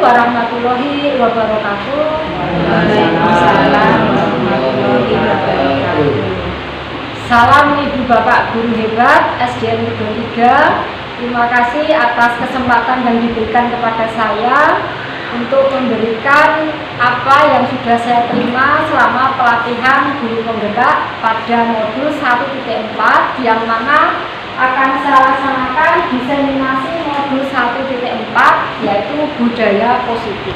warahmatullahi wabarakatuh. Waalaikumsalam warahmatullahi wabarakatuh. Salam Ibu Bapak Guru Hebat SDN Negeri 3. Terima kasih atas kesempatan yang diberikan kepada saya untuk memberikan apa yang sudah saya terima selama pelatihan guru penggerak pada modul 1.4 yang mana akan saya laksanakan diseminasi modul 1.4 yaitu budaya positif.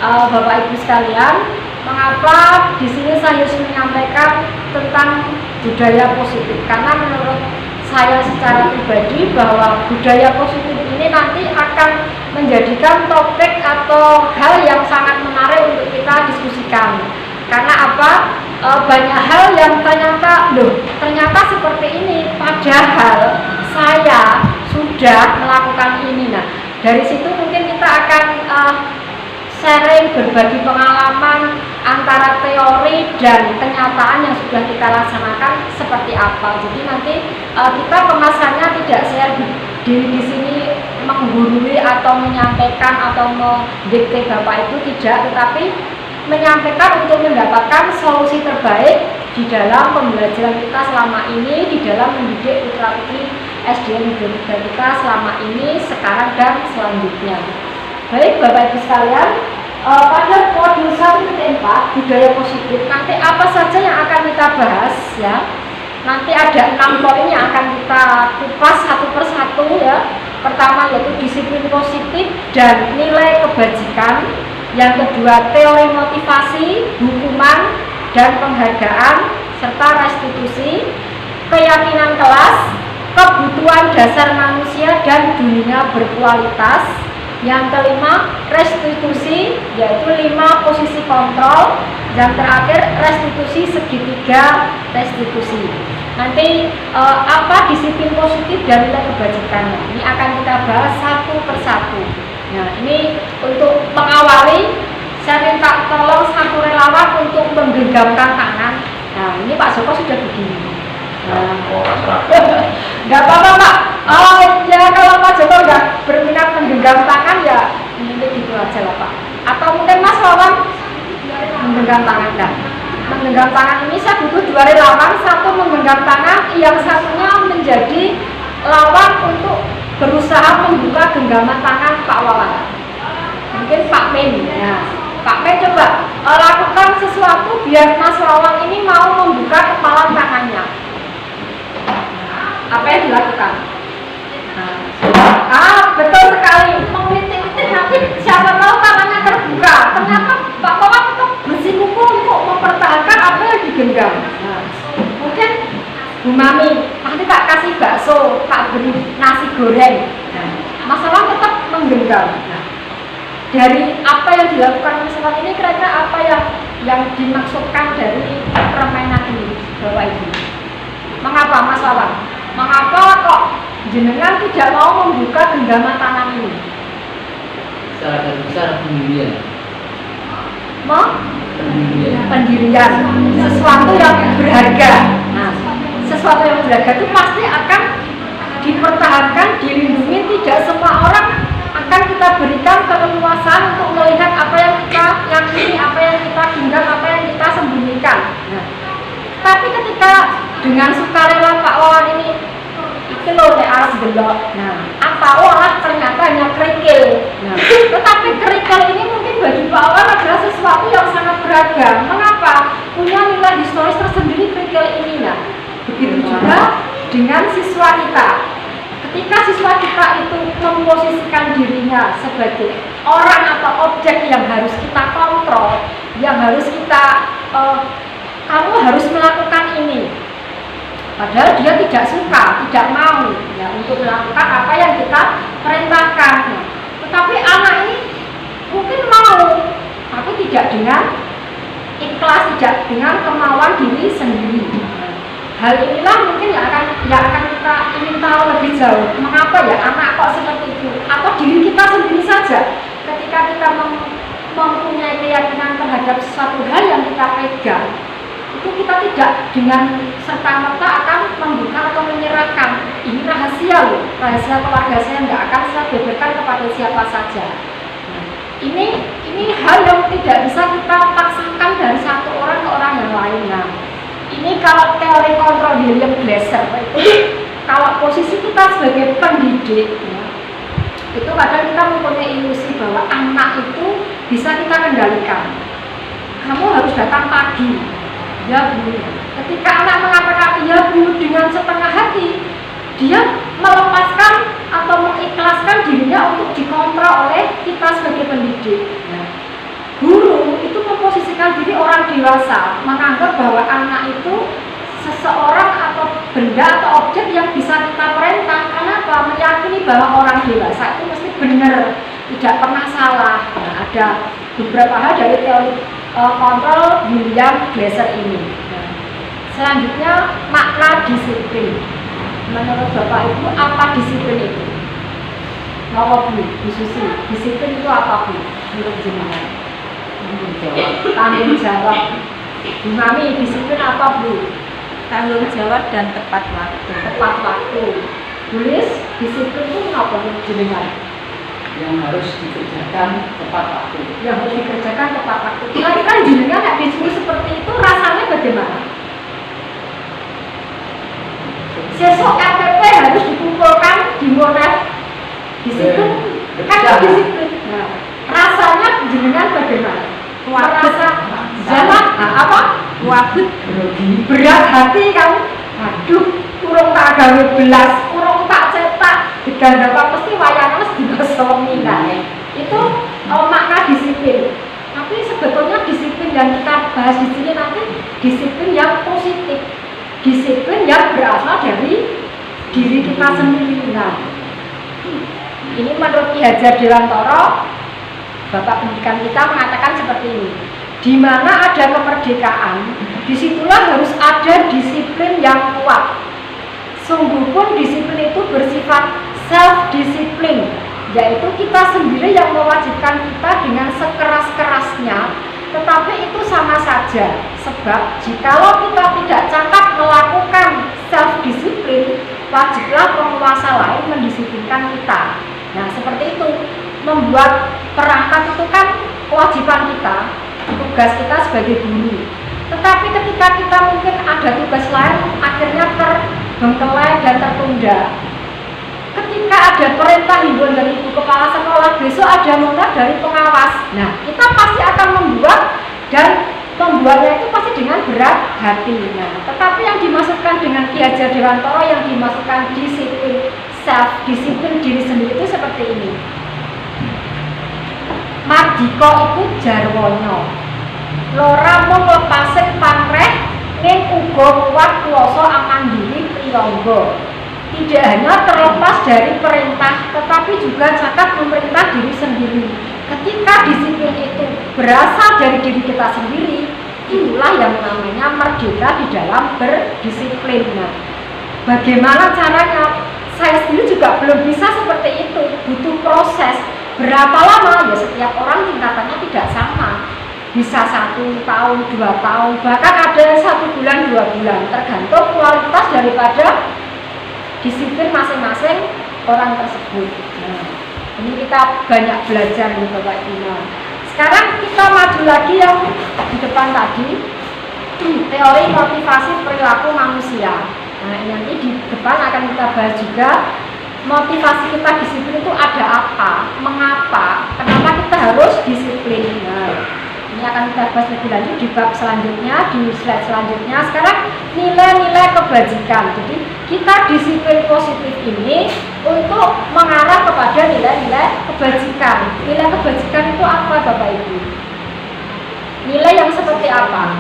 Bapak Ibu sekalian, mengapa di sini saya harus menyampaikan tentang budaya positif? Karena menurut saya secara pribadi bahwa budaya positif ini nanti akan menjadikan topik atau hal yang sangat menarik untuk kita diskusikan. Karena apa? Banyak hal yang ternyata seperti ini, padahal saya sudah melakukan ini. Nah, dari situ mungkin kita akan sharing, berbagi pengalaman antara teori dan kenyataan yang sudah kita laksanakan seperti apa. Jadi nanti kita kemasannya tidak share di sini menggurui atau menyampaikan atau mendikte Bapak itu tidak, tetapi menyampaikan untuk mendapatkan solusi terbaik di dalam pembelajaran kita selama ini, di dalam mendidik putra-putri SDN Negeri 3 kita selama ini, sekarang dan selanjutnya. Baik Bapak Ibu sekalian, pada modul 1.4 budaya positif nanti apa saja yang akan kita bahas ya. Nanti ada 6 poin yang akan kita kupas satu persatu ya. Pertama yaitu disiplin positif dan nilai kebajikan. Yang kedua teori motivasi, hukuman dan penghargaan serta restitusi, keyakinan kelas, kebutuhan dasar manusia dan dunia berkualitas. Yang kelima restitusi, yaitu 5 posisi kontrol. Yang terakhir restitusi segitiga restitusi. Nanti apa disiplin positif dan nilai kebajikannya ini akan kita bahas satu persatu. Nah, ini untuk mengawali saya minta tolong satu relawan untuk menggenggamkan tangan. Nah, ini Pak Joko sudah begini. Nggak apa-apa Pak. Ya kalau Pak Joko nggak berminat menggenggam tangan ya ini gitu aja lah Pak. Atau mungkin Mas Wawan menggenggam tangan dah. Menggenggam tangan ini saya butuh 2 relawan, satu menggenggam tangan, yang satunya menjadi lawan untuk berusaha membuka genggaman tangan Pak Wawan. Mungkin Pak Men. Nah, Pak Men coba lakukan sesuatu biar Mas Wawan ini mau membuka kepala tangannya. Apa yang dilakukan? Betul sekali. Mengitik-itik nanti siapa tahu tangannya terbuka. Ternyata Pak Wawan tetap bersikukuh untuk mempertahankan apa yang digenggam. Mungkin Bu Mami, nanti tak kasih bakso, tak beri nasi goreng. Masalah tetap menggenggam. Dari apa yang dilakukan masalah ini kira-kira apa yang dimaksudkan dari permainan ini, Bapak Ibu? Mengapa Mas Wawan? Mengapa kok jenengan tidak mau membuka genggaman tangan ini? Secara besar pendirian. Pendirian, sesuatu yang berharga. Nah, sesuatu yang berharga itu pasti akan dipertahankan, dilindungi. Tidak semua orang akan kita berikan keleluasaan untuk melihat apa yang kita yakini, apa yang kita genggam, apa yang kita sembunyikan. Nah, tapi ketika dengan sukarela Pak Wawan ini loh aras belok. Nah, apa ternyata hanya kerikil. Nah, tetapi kerikil ini mungkin bagi Pak Wawan adalah sesuatu yang sangat beragam. Mengapa? Punya nilai historis tersendiri kerikil ini. Nah, begitu juga dengan siswa kita. Ketika siswa kita itu memposisikan dirinya sebagai orang atau objek yang harus kita kontrol, yang harus kita kamu harus melakukan ini. Padahal dia tidak suka, tidak mau ya, untuk melakukan apa yang kita perintahkan. Nah, tetapi anak ini mungkin mau, tapi tidak dengan ikhlas, tidak dengan kemauan diri sendiri. Hal inilah mungkin yang akan kita ingin tahu lebih jauh. Mengapa ya anak kok seperti itu? Atau diri kita sendiri saja. Ketika kita mempunyai keyakinan terhadap sesuatu hal yang kita pegang, itu kita tidak dengan serta-merta akan membuka atau menyerahkan. Ini rahasia loh, rahasia keluarga saya, nggak akan saya beberkan kepada siapa saja. Ini hal yang tidak bisa kita paksakan dari satu orang ke orang yang lain. Nah, ini kalau teori kontrol William Glasser itu, kalau posisi kita sebagai pendidik, ya, itu kadang kita mempunyai ilusi bahwa anak itu bisa kita kendalikan. Kamu harus datang pagi, ya Bu. Ketika anak mengatakan ya Bu dengan setengah hati, dia melepaskan atau mengikhlaskan dirinya untuk dikontrol oleh kita sebagai pendidik. Nah, guru itu memposisikan diri orang dewasa, menganggap bahwa anak itu seseorang atau benda atau objek yang bisa kita perintah. Kenapa? Meyakini bahwa orang dewasa itu mesti benar, tidak pernah salah. Nah, ada beberapa hal dari teori kontrol William Glasser ini. Nah, selanjutnya makna disiplin. Menurut Bapak Ibu, apa disiplin itu? Apa Bu? Bu Susi, disiplin itu apa Bu? Menurut jenengan? Tanggung jawab. Bu Mami, disiplin apa Bu? Tanggung jawab dan tepat waktu. Tepat waktu. Tulis, disiplin itu apa menurut jenengan? Yang harus dikerjakan tepat waktu. Yang harus dikerjakan tepat waktu. Kira-kira jenengan nggak disuruh seperti itu, rasanya bagaimana? Sesok RPP harus dikumpulkan di Monet. Disiplin, kan disiplin. Nah, rasanya jenengan bagaimana? Merasa jalan, apa? Wabut. Berat hati kamu. Aduh, kurang tak gawe belas, kurang tak cetak. Digandakan mesti wayang mesti dikosongi. Nah, itu makna disiplin. Tapi sebetulnya disiplin yang kita bahas di sini nanti disiplin yang positif. Disiplin yang berasal dari diri kita sendiri. Nah, ini menurut Ki Hajar Dewantara, Bapak Pendidikan kita mengatakan seperti ini. Di mana ada kemerdekaan, disitulah harus ada disiplin yang kuat. Sungguh pun disiplin itu bersifat self-disiplin, yaitu kita sendiri yang mewajibkan kita dengan sekeras-kerasnya. Tetapi itu sama saja, sebab jikalau kita tidak cakap melakukan self-disiplin, wajiblah penguasa lain mendisiplinkan kita. Nah, seperti itu, membuat perangkat itu kan kewajiban kita, tugas kita sebagai guru. Tetapi ketika kita mungkin ada tugas lain, akhirnya terbengkelai dan tertunda. Ketika ada perintah himbauan dari ibu kepala sekolah, besok ada munah dari pengawas. Nah, kita pasti akan membuat dan membuatnya itu pasti dengan berat hati. Nah, tetapi yang dimaksudkan dengan Ki Hajar Dewantara yang dimaksudkan disiplin, self disiplin diri sendiri itu seperti ini. Mardika iku jarwana. Lora mung lepasen pamreh ning uga kuat kuwasa amandiri priyangga. Tidak hanya terlepas dari perintah, tetapi juga cakap memerintah diri sendiri. Ketika disiplin itu berasal dari diri kita sendiri, itulah yang namanya merdeka di dalam berdisiplin. Nah, bagaimana caranya? Saya sendiri juga belum bisa seperti itu, butuh proses. Berapa lama? Ya setiap orang tingkatannya tidak sama. Bisa 1 tahun, 2 tahun, bahkan ada 1 bulan, 2 bulan, tergantung kualitas daripada disiplin masing-masing orang tersebut. Nah, ini kita banyak belajar nih Bapak Ibu. Sekarang kita maju lagi yang di depan tadi, teori motivasi perilaku manusia. Nah, nanti di depan akan kita bahas juga motivasi kita disiplin itu ada apa, mengapa, kenapa kita harus disiplin. Nah, ini akan kita bahas lebih lanjut di bab selanjutnya, di slide selanjutnya. Sekarang nilai-nilai kebajikan. Jadi kita disiplin positif ini untuk mengarah kepada nilai-nilai kebajikan. Nilai kebajikan itu apa Bapak Ibu? Nilai yang seperti apa?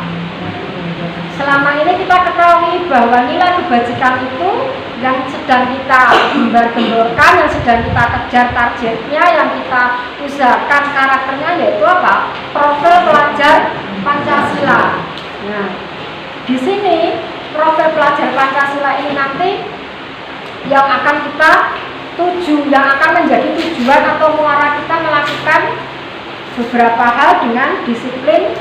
Selama ini kita ketahui bahwa nilai kebajikan itu yang sedang kita gembar-gemborkan, yang sedang kita kejar targetnya, yang kita usahakan karakternya yaitu apa? Profil pelajar Pancasila. Nah, di sini profil pelajar Pancasila ini nanti yang akan kita tuju, yang akan menjadi tujuan atau muara kita melakukan beberapa hal dengan disiplin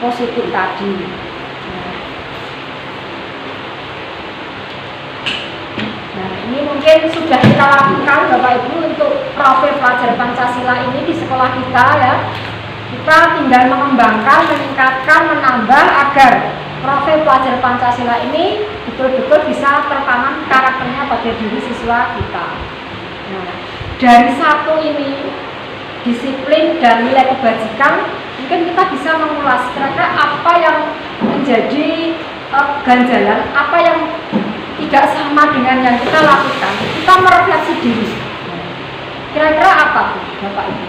positif tadi. Nah, ini mungkin sudah kita lakukan Bapak Ibu untuk profil pelajar Pancasila ini di sekolah kita ya. Kita tinggal mengembangkan, meningkatkan, menambah agar profil pelajar Pancasila ini betul-betul bisa tertanam karakternya pada diri siswa kita. Nah, dari satu ini, disiplin dan nilai kebajikan, mungkin kita bisa mengulas kira-kira apa yang menjadi ganjalan, apa yang tidak sama dengan yang kita lakukan. Kita merefleksi diri. Kira-kira apa tuh Bapak Ibu?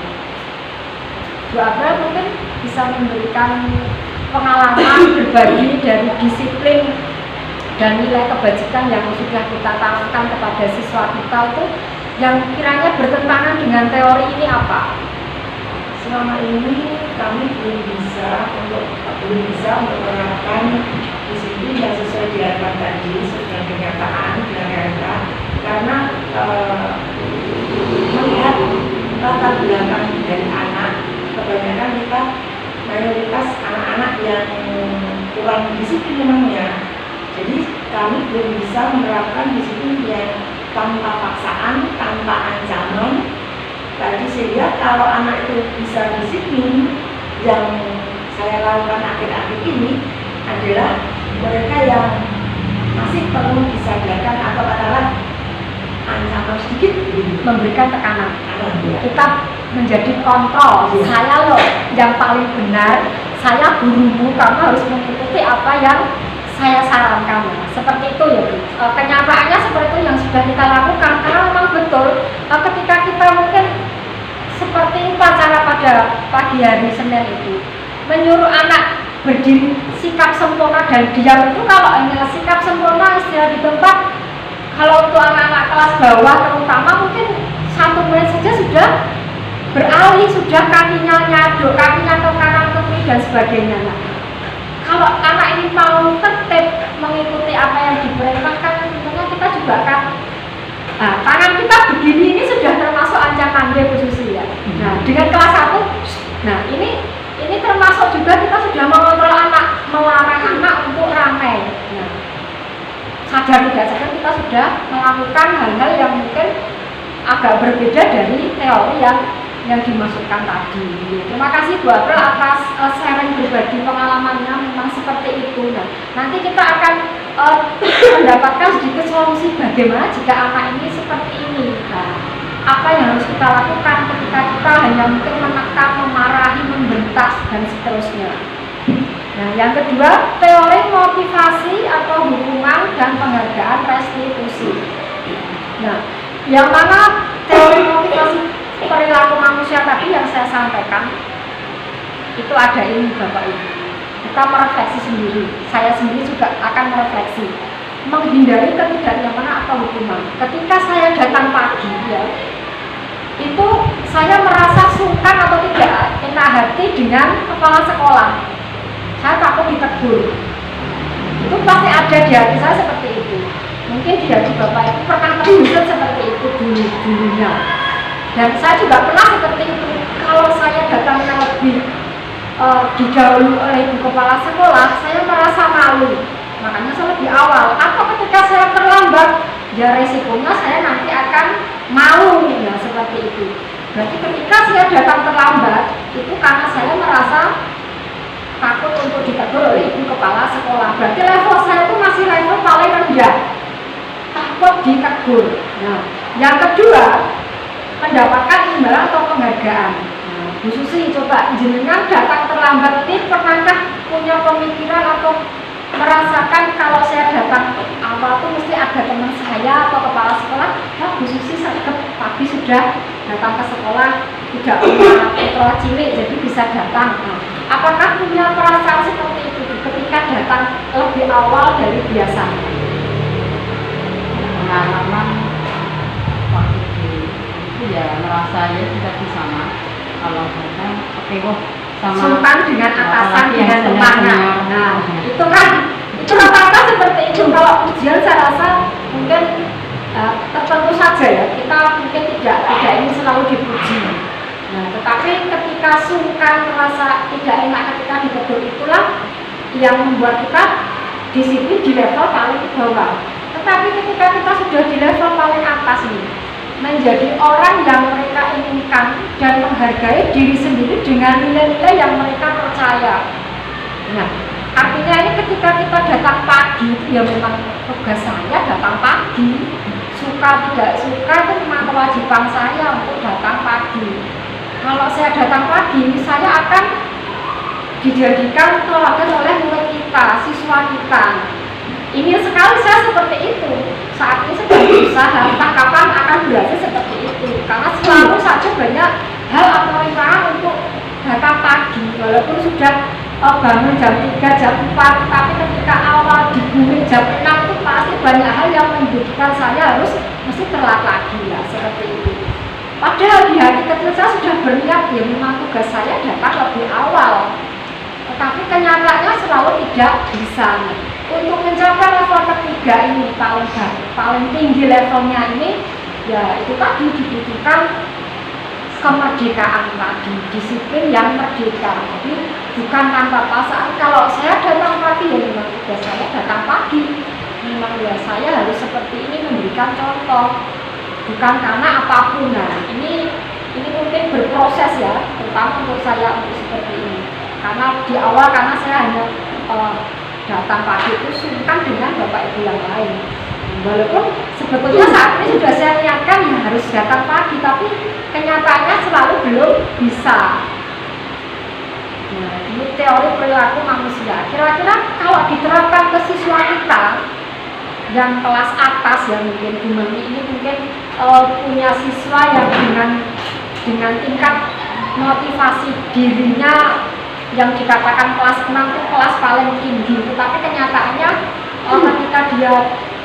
Bu Abel mungkin bisa memberikan pengalaman berbagi dari disiplin dan nilai kebajikan yang sudah kita tanamkan kepada siswa kita itu yang kiranya bertentangan dengan teori ini apa? Selama ini kami belum bisa menerapkan disiplin yang sesuai diharapkan tadi sesuai kenyataan karena melihat latar belakang dari anak, kebanyakan kita mayoritas anak-anak yang kurang disiplin memangnya. Jadi kami belum bisa menerapkan disiplin yang tanpa paksaan, tanpa ancaman. Tadi saya lihat kalau anak itu bisa disiplin, yang saya lakukan akhir-akhir ini adalah mereka yang masih perlu disadarkan atau katakanlah ancaman sedikit Memberikan tekanan. ya. Kita menjadi kontrol. Saya loh yang paling benar, saya gurumu, kamu harus mengikuti apa yang saya sarankan. Seperti itu ya Bu. Kenyataannya seperti itu yang sudah kita lakukan karena memang betul ketika kita mungkin seperti upacara pada pagi hari Senin itu menyuruh anak berdiri sikap sempurna dan diam itu, kalau hanya sikap sempurna istilah di tempat, kalau untuk anak-anak kelas bawah terutama mungkin 1 menit saja sudah beralih, sudah kakinya nyaduk, kakinya ke kanan ke kiri dan sebagainya. Nah, kalau anak ini mau tertib mengikuti apa yang diperintahkan, tentunya kita juga akan tangan kita begini ini sudah termasuk ancaman Bu Susi ya. Nah, dengan kelas 1, nah ini termasuk juga kita sudah mengontrol anak, melarang anak untuk ramai. Nah, sadar tidak sadar kita sudah melakukan hal-hal yang mungkin agak berbeda dari teori yang dimasukkan tadi. Terima kasih Bu April atas sharing berbagi pengalamannya, memang seperti itu. Nah, nanti kita akan mendapatkan sedikit solusi bagaimana jika anak ini seperti ini. Nah, apa yang harus kita lakukan ketika kita hanya mungkin menekan, memarahi, membentak dan seterusnya. Nah, yang kedua, teori motivasi atau hukuman dan penghargaan restitusi. Nah, yang mana teori motivasi perilaku manusia tadi yang saya sampaikan itu ada ini Bapak Ibu. Kita merefleksi sendiri. Saya sendiri juga akan merefleksi. Menghindari ketidaknyamanan atau hukuman. Ketika saya datang pagi ya, itu saya merasa sungkan atau tidak enak hati dengan kepala sekolah. Saya takut ditegur. Itu pasti ada di hati saya seperti itu. Mungkin di hati Bapak itu pernah terwujud seperti itu dulunya. Dan saya juga pernah seperti itu. Kalau saya datangnya lebih didahului oleh ibu kepala sekolah, saya merasa malu. Makanya saya lebih awal. Atau ketika saya terlambat, ya resikonya saya nanti akan malu. Ya seperti itu. Berarti ketika saya datang terlambat, itu karena saya merasa takut untuk ditegur oleh ibu kepala sekolah. Berarti level saya itu masih level paling rendah, takut ditegur. Nah, yang kedua, mendapatkan imbalan atau penghargaan. Nah, Bu Susi, coba jenengan datang terlambat ini pernahkah punya pemikiran atau merasakan kalau saya datang awal tuh mesti ada teman saya atau kepala sekolah, nah Bu Susi saged pagi sudah datang ke sekolah, tidak punya putra cilik jadi bisa datang. Nah, apakah punya perasaan seperti itu ketika datang lebih awal dari biasanya? Pengalaman waktu itu ya merasa ya tidak bisa kalau datang kecewa sama sungkan dengan atasan, dengan temannya. Nah, itu rata-rata seperti itu. Kalau ujian saya rasa mungkin tertentu saja ya, kita mungkin tidak ingin selalu dipuji. Nah, tetapi ketika sungkan, merasa tidak enak ketika ditegur, itulah yang membuat kita disiplin di level paling bawah. Tetapi ketika kita sudah di level paling atas ini, menjadi orang yang mereka inginkan dan menghargai diri sendiri dengan nilai-nilai yang mereka percaya. Nah, artinya ini ketika kita datang pagi, ya memang tugas saya datang pagi. Suka tidak suka itu memang kewajiban saya untuk datang pagi. Kalau saya datang pagi, saya akan dijadikan teladan oleh murid kita, siswa kita. Ingin sekali saya seperti itu. Saat ini sedang berusaha, entah kapan akan berhasil seperti itu. Karena selalu saja banyak hal atau rintangan untuk datang pagi. Walaupun sudah bangun jam 3, jam 4, tapi ketika awal di bumi jam 6 itu pasti banyak hal yang menjadikan saya harus mesti telat lagi ya, seperti itu. Padahal di hati kecil saya sudah berniat ya memang tugas saya datang lebih awal. Tetapi kenyataannya selalu tidak bisa. Untuk mencapai level ketiga ini paling tinggi levelnya ini ya itu tadi dibutuhkan kemerdekaan tadi, disiplin yang merdeka. Jadi bukan tanpa paksaan. Kalau saya datang pagi ya memang tugas saya datang pagi. Memang ya saya harus seperti ini memberikan contoh. Bukan karena apapun. Nah, ini mungkin berproses ya, terutama untuk saya untuk seperti ini. Karena di awal karena saya hanya datang pagi itu sungkan dengan bapak ibu yang lain. Walaupun sebetulnya saat ini sudah saya niatkan ya harus datang pagi, tapi kenyataannya selalu belum bisa. Nah, ini teori perilaku manusia. Kira-kira kalau diterapkan ke siswa kita yang kelas atas ya, mungkin Bu Mami ini mungkin punya siswa yang dengan tingkat motivasi dirinya yang dikatakan kelas 6 itu kelas paling tinggi, tetapi kenyataannya ketika dia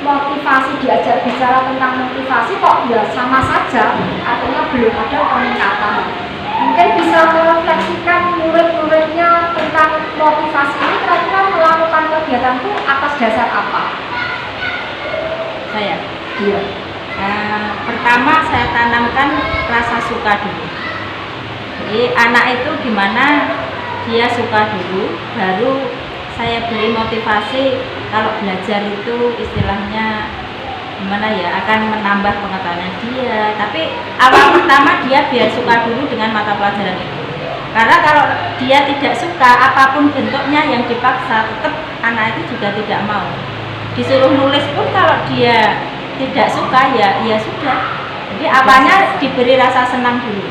motivasi, diajak bicara tentang motivasi kok ya sama saja, artinya belum ada peningkatan. Mungkin bisa merefleksikan murid-muridnya tentang motivasi ini, kira-kira melakukan kegiatan itu atas dasar apa? Saya. Iya. Pertama saya tanamkan rasa suka dulu. Jadi anak itu gimana dia suka dulu, baru saya beri motivasi. Kalau belajar itu istilahnya gimana ya, akan menambah pengetahuan dia. Tapi awal pertama dia biar suka dulu dengan mata pelajaran itu. Karena kalau dia tidak suka apapun bentuknya yang dipaksa, tetap anak itu juga tidak mau. Disuruh nulis pun kalau dia tidak suka ya sudah. Jadi awalnya diberi rasa senang dulu,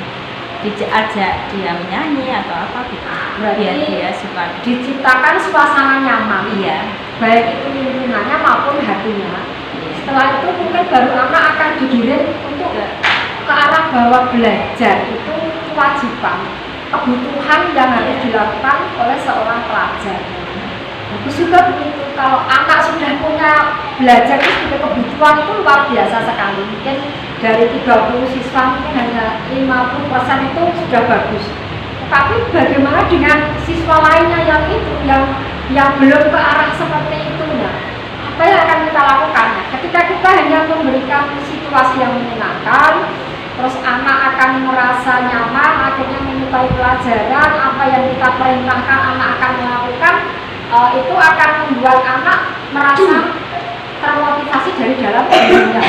diajak dia menyanyi atau apa gitu. Biar dia suka. Diciptakan suasana nyaman. Iya. Baik itu lingkungannya maupun hatinya. Setelah itu mungkin baru anak akan digiring untuk ke arah bahwa belajar itu kewajiban, kebutuhan yang harus dilakukan oleh seorang pelajar. Bagus juga begitu. Kalau anak sudah punya belajar itu sebagai kebutuhan itu luar biasa sekali. Mungkin dari 30 siswa mungkin hanya 50% itu sudah bagus. Tapi bagaimana dengan siswa lainnya yang belum ke arah seperti itu? Nah, apa yang akan kita lakukan? Ketika kita hanya memberikan situasi yang menyenangkan, terus anak akan merasa nyaman, akhirnya menyukai pelajaran, apa yang kita perintahkan anak akan melakukan, itu akan membuat anak merasa termotivasi dari dalam dirinya.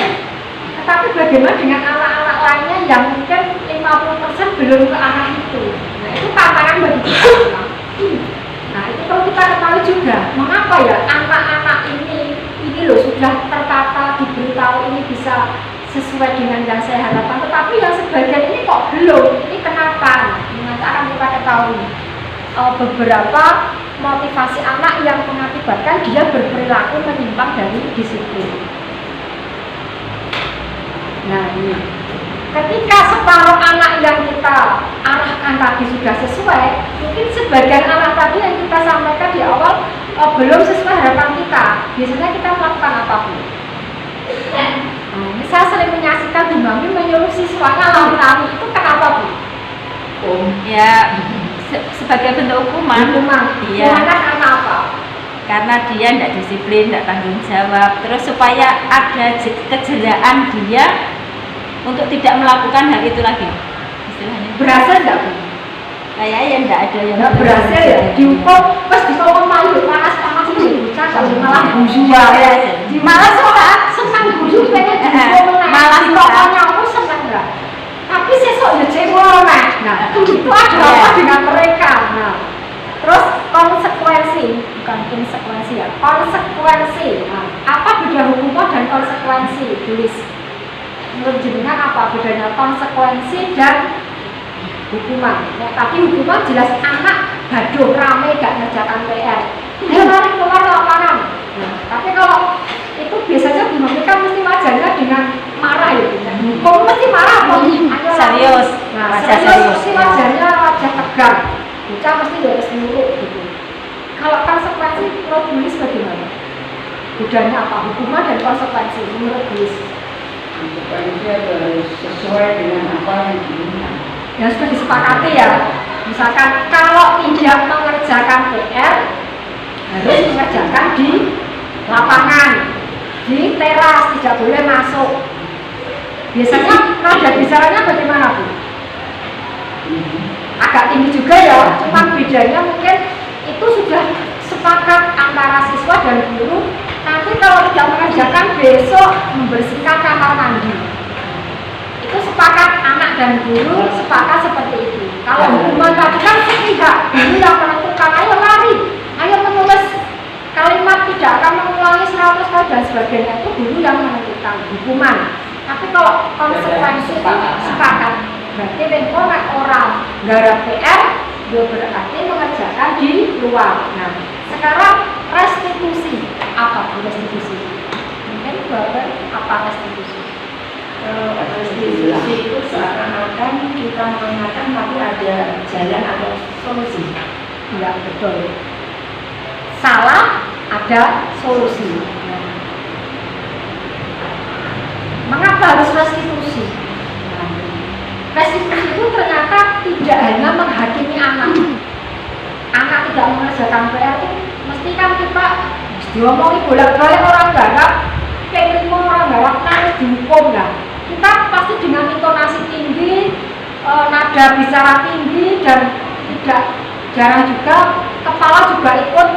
Tetapi bagaimana dengan anak-anak lainnya yang mungkin 50% belum ke arah itu? Nah, itu tantangan bagi kita. Nah, itu perlu kita ketahui juga, mengapa ya anak-anak ini loh sudah tertata, diberitahu ini bisa sesuai dengan yang saya harapkan, tetapi yang sebagian ini kok belum. Ini kenapa? Nah, akan kita ketahui beberapa motivasi anak yang mengakibatkan dia berperilaku menyimpang dari disiplin. Nah, ini ketika separuh anak yang kita arahkan tadi sudah sesuai, mungkin sebagian anak tadi yang kita sampaikan di awal belum sesuai harapan kita. Biasanya kita melakukan apa, Bu? Nah, saya sering menyaksikan Bu Mami menyuruh siswanya lari-lari, itu kenapa, Bu? Ya sebagai bentuk hukuman. Iya. Karena apa? Karena dia tidak disiplin, tidak tanggung jawab. Terus supaya ada kejelaan dia untuk tidak melakukan hal itu lagi. Istilahnya. Berhasil nggak, Bu? Kayaknya tidak ada yang nggak berhasil ya. Dihukum, pas dihukum malu panas ini bocah kalau malah bujuan ya. Malah salah di suka. pokoknya aku seneng nggak. Tapi sesuk ya cewek. Nah, itu ada apa dengan mereka? Nah, terus konsekuensi, bukan konsekuensi ya, konsekuensi. Nah, apa beda hukuman dan konsekuensi? Tulis. Menurut jenengan apa bedanya konsekuensi dan hukuman? Ya, tapi hukuman jelas anak gaduh rame gak ngerjakan PR. Ayo mari keluar lapangan. Nah, tapi kalau itu biasanya Bu Monika mesti wajarnya dengan marah ya. Hukum mesti marah kok. Ayo Serius. Nah, Wajah serius serius. mesti wajarnya wajah tegang. Bocah mesti harus nurut gitu. Kalau konsekuensi menurut Bulis bagaimana? Bedanya apa? Hukuman dan konsekuensi menurut Bulis? Konsekuensi harus sesuai dengan apa yang diinginkan. Yang sudah disepakati ya. Misalkan kalau tidak mengerjakan PR harus mengerjakan di lapangan, di teras, tidak boleh masuk. Biasanya nada bicaranya bagaimana Bu? Agak tinggi juga ya, cuma bedanya mungkin itu sudah sepakat antara siswa dan guru. Nanti kalau tidak mengerjakan besok membersihkan kamar mandi. Itu sepakat anak dan guru sepakat seperti itu. Kalau hukuman tadi kan sepihak, guru yang menentukan, ayo lari, ayo menulis kalimat tidak akan mengulangi 100 kali dan sebagainya, itu guru yang menentukan hukuman. Tapi kalau konsekuensi sepakat, berarti lingkungan orang garap PR, dia berarti mengerjakan di luar. Nah, sekarang restitusi apa restitusi? Mungkin Bapak apa restitusi? Restitusi itu seakan-akan kita mengingatkan tapi ada jalan atau solusi. Tidak betul. Salah ada solusi. Mengapa harus restitusi? Restitusi itu ternyata tidak hanya menghakimi anak. Anak tidak mengerjakan PR itu mesti kan kita diomongin bolak-balik orang garap, kayak orang garap nangis dihukum lah. Kita pasti dengan intonasi tinggi, nada bicara tinggi dan tidak jarang juga kepala juga ikut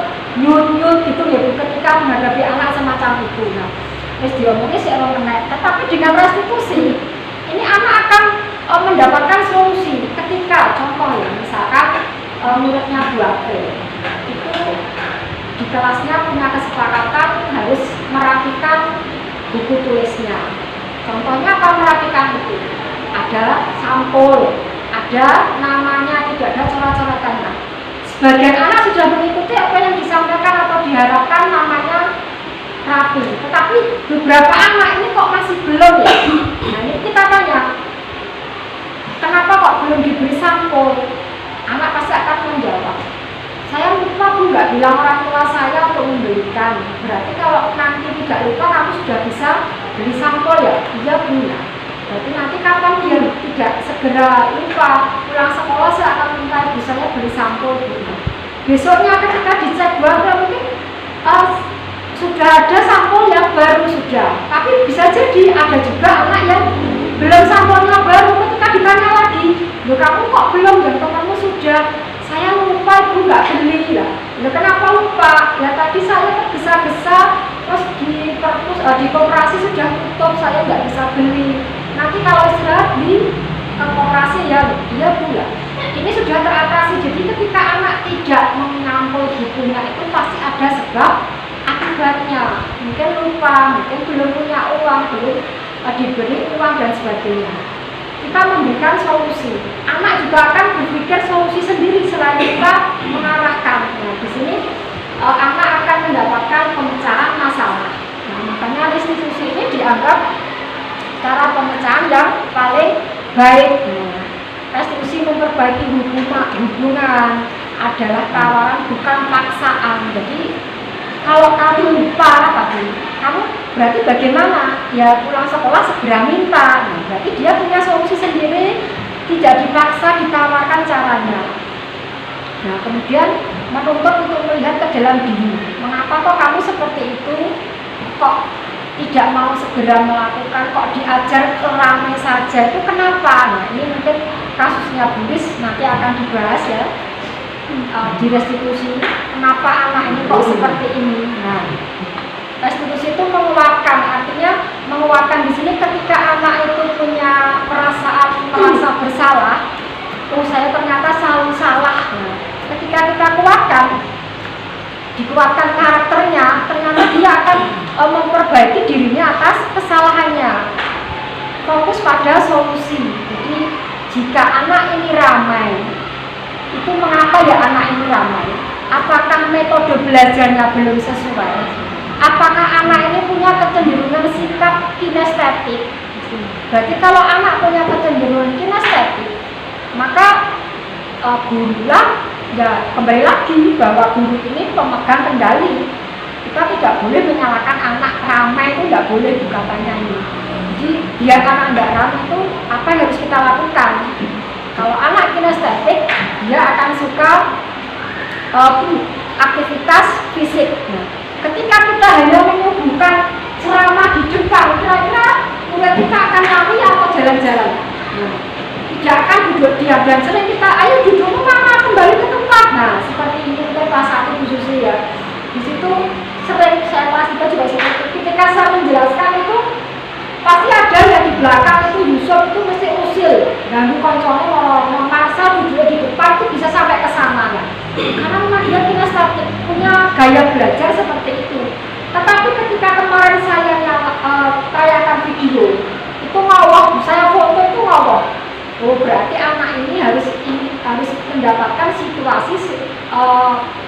nyut-nyut gitu ya Bu ketika menghadapi anak semacam itu. Nah, terus diomongin si orang menaik. Tetapi dengan restitusi ini anak akan mendapatkan solusi ketika contoh ya misalkan muridnya 2 April itu di kelasnya punya kesepakatan harus merapikan buku tulisnya. Contohnya apa merapikan buku? Ada sampul, ada namanya, tidak ada coret-coretannya. Sebagian anak sudah mengikuti apa yang disampaikan atau diharapkan namanya rapi. Tetapi beberapa anak ini kok masih belum ya? Nah ini kita tanya, kenapa kok belum diberi sampul? Anak pasti akan menjawab, saya lupa Bu, nggak bilang orang tua saya untuk membelikan. Berarti kalau nanti tidak lupa kamu sudah bisa beli sampul ya? Iya Bu. Berarti nanti kapan dia tidak segera lupa pulang sekolah saya akan minta ibu saya beli sampul Bu. Besoknya ketika dicek mungkin sudah ada sampul yang baru sudah, tapi bisa jadi ada juga anak yang belum sampulnya baru. Ketika ditanya lagi, loh kamu kok belum dan temanmu sudah? Saya lupa Ibu nggak beli lah. Loh kenapa lupa? Ya tadi saya tergesa-gesa terus di perpus di koperasi sudah tutup, saya nggak bisa beli. Nanti kalau istirahat di koperasi ya iya Bu ya. Ini sudah teratasi. Jadi ketika anak tidak mengampul bukunya itu pasti ada sebab akibatnya. Mungkin lupa, mungkin belum punya uang, belum diberi uang dan sebagainya. Kita memberikan solusi. Anak juga akan berpikir solusi sendiri selain kita mengarahkan. Nah, di sini anak akan mendapatkan pemecahan masalah. Nah, makanya restitusi ini dianggap cara pemecahan yang paling baik. Nah, restitusi memperbaiki hubungan adalah tawaran bukan paksaan. Jadi kalau kamu lupa tadi, kamu berarti bagaimana? Ya pulang sekolah segera minta. Nah, berarti dia punya solusi sendiri, tidak dipaksa, ditawarkan caranya. Nah, kemudian menuntut untuk melihat ke dalam diri. Mengapa kok kamu seperti itu? Kok tidak mau segera melakukan? Kok diajar ramai saja? Itu kenapa? Nah, ini mungkin kasusnya Bulis nanti akan dibahas ya. Di restitusi, kenapa anak ini kok seperti ini? Nah, restitusi itu menguatkan, artinya menguatkan di sini ketika anak anak ini ramai. Itu mengapa ya anak ini ramai? Apakah metode belajarnya belum sesuai? Apakah anak ini punya kecenderungan sikap kinestetik? Berarti kalau anak punya kecenderungan kinestetik, maka gurulah ya kembali lagi bahwa guru ini pemegang kendali. Kita tidak boleh menyalahkan anak ramai, itu tidak boleh dikatanya ini. Jadi biar anak tidak ramai itu apa yang harus kita lakukan? Kalau anak kinestetik, dia akan suka aktivitas fisik. Ketika kita hanya menyuguhkan ceramah di depan, kira-kira murid kita akan lari atau jalan-jalan? Tidak akan duduk diam, dan sering kita, ayo duduk mama kembali ke tempat. Nah, seperti ini kita kelas 1 khususnya ya. Di situ sering saya kelas 3 juga seperti itu. Ketika saya menjelaskan itu, pasti ada yang di belakang itu Yusuf itu mesti usil. Dan konconya mau masa duduk di depan itu bisa sampai ke sana kan. Karena memang dia kinestetik, punya gaya belajar seperti itu. Tetapi ketika kemarin saya tayangkan video, itu ngawah, saya foto itu ngawah. Oh berarti anak ini harus mendapatkan situasi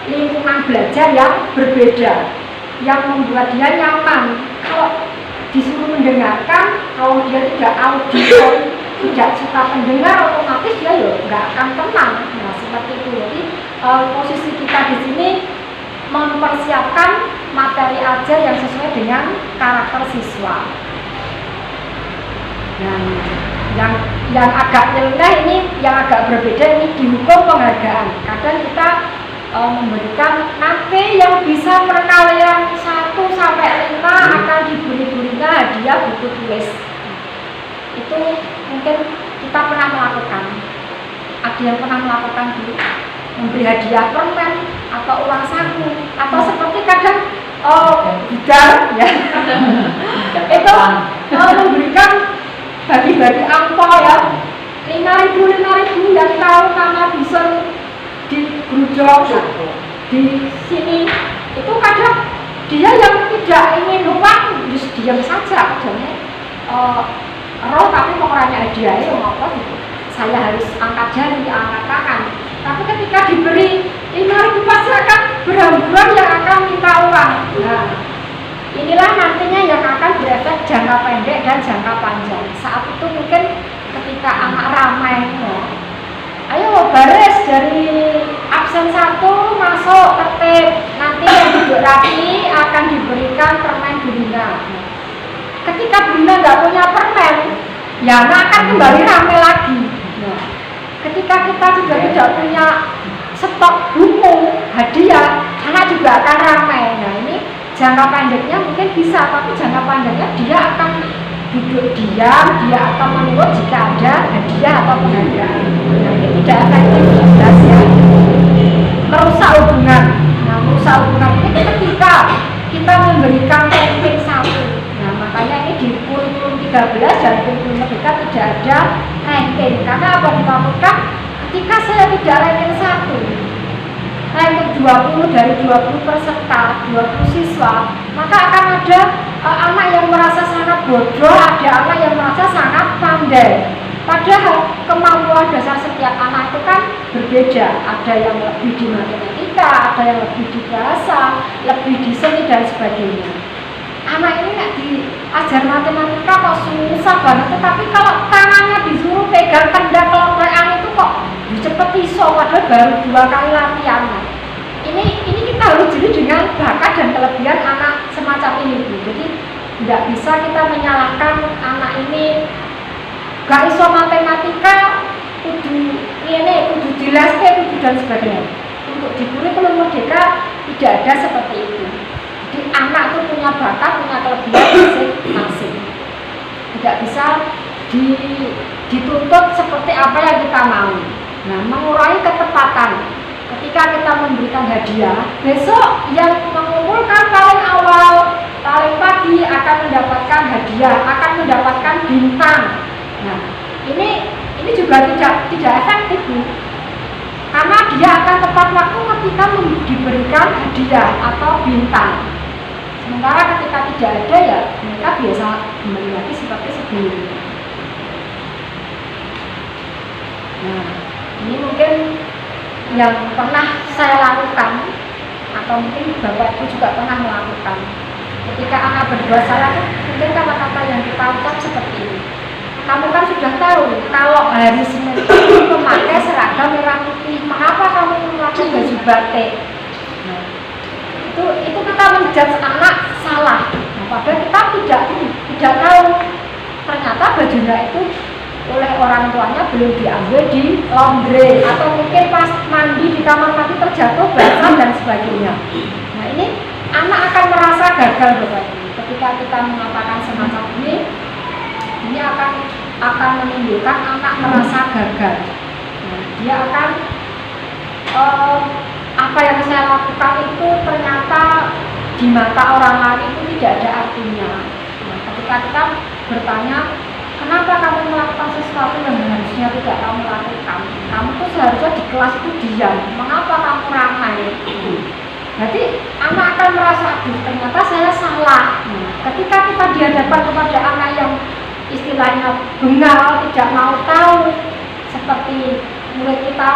lingkungan belajar yang berbeda, yang membuat dia nyaman. Kalau disuruh mendengarkan, kalau dia tidak auditori, tidak suka mendengar, otomatis dia ya nggak akan tenang. Nah seperti itu. Jadi posisi kita di sini mempersiapkan materi ajar yang sesuai dengan karakter siswa. Dan yang agak nyeleneh ini, yang agak berbeda ini di hukum penghargaan. Kadang kita memberikan nanti yang bisa perkalian 1 sampai 5 akan diberi-berinya hadiah buku tulis. Itu mungkin kita pernah melakukan. Ada yang pernah melakukan dulu, memberi hadiah permen atau uang saku, atau seperti kadang bidar ya itu memberikan bagi-bagi angpau ya 5.000 yang tahu nama bisa di Grudok di sini. Itu kadang dia yang tidak ingin uang just diam saja, jadi roh tapi mau orangnya hadiahnya mau apa gitu, saya harus angkat jari, angkat tangan. Tapi ketika diberi 5.000 pasti akan berhamburan yang akan minta uang. Nah, inilah nantinya yang akan berefek jangka pendek dan jangka panjang. Saat itu mungkin ketika anak ramai, ayo baris dari absen 1 masuk tertib. Nanti yang duduk rapi akan diberikan permen gurina. Ketika gurina nggak punya permen, ya anak akan kembali ramai lagi. Ketika kita juga tidak punya stok buku hadiah, anak juga akan ramai. Nah ini jangka pendeknya mungkin bisa, tapi jangka panjangnya dia akan duduk diam, dia akan menurut jika ada hadiah atau penghargaan. Nah ini tidak efektif ya, merusak hubungan. Nah merusak hubungan ini ketika kita memberikan ranking 1. Nah makanya ini di kurikulum 13 dan kurikulum merdeka tidak ada ranking. Karena apa ditakutkan ketika saya tidak ranking 1, ranking 20 dari 20 peserta, 20 siswa, maka akan ada anak yang merasa sangat bodoh, ada anak yang merasa sangat pandai. Padahal kemampuan dasar setiap anak itu kan berbeda. Ada yang lebih di matematika, ada yang lebih di bahasa, lebih di seni dan sebagainya. Anak ini nggak diajar matematika kok susah banget, tetapi kalau tangannya disuruh pegang tenda kelompokan itu kok cepet iso, padahal baru 2 kali latihan. Ini kita harus jeli dengan bakat dan kelebihan anak semacam ini, Bu. Jadi tidak bisa kita menyalahkan anak ini gak iso matematika, kudu dileske, kudu dan sebagainya. Untuk di kurikulum merdeka tidak ada seperti itu. Jadi anak itu punya bakat, punya kelebihan masing-masing. Tidak bisa dituntut seperti apa yang kita mau. Nah, mengurangi ketepatan. Ketika kita memberikan hadiah, besok yang mengumpulkan paling awal, paling pagi akan mendapatkan hadiah, akan mendapatkan bintang. Nah, ini juga tidak efektif, Bu. Karena dia akan tepat waktu ketika diberikan hadiah atau bintang. Sementara ketika tidak ada ya mereka biasa kembali lagi seperti sebelumnya. Nah, ini mungkin yang pernah saya lakukan atau mungkin Bapak Ibu juga pernah melakukan. Ketika anak berbuat salah, mungkin kata-kata yang kita ucap seperti ini. Kamu kan sudah tahu kalau hari Senin itu memakai seragam merah putih, mengapa kamu memakai baju batik? Nah, itu kita menjudge anak salah. Nah, padahal kita tidak tahu ternyata bajunya itu oleh orang tuanya belum diambil di laundry atau mungkin pas mandi di kamar mandi terjatuh basah dan sebagainya. Nah, ini anak akan merasa gagal Bapak Ibu. Ketika kita mengatakan semacam ini akan menimbulkan anak merasa gagal. Nah, dia akan apa yang saya lakukan itu ternyata di mata orang lain itu tidak ada artinya. Nah, ketika kita bertanya, kenapa kamu melakukan sesuatu yang harusnya tidak kamu lakukan? Kamu tuh seharusnya di kelas itu diam. Mengapa kamu ramai? Berarti anak akan merasa, ternyata saya salah. Ketika kita dihadapkan kepada anak yang istilahnya bengal, tidak mau tahu, seperti murid kita,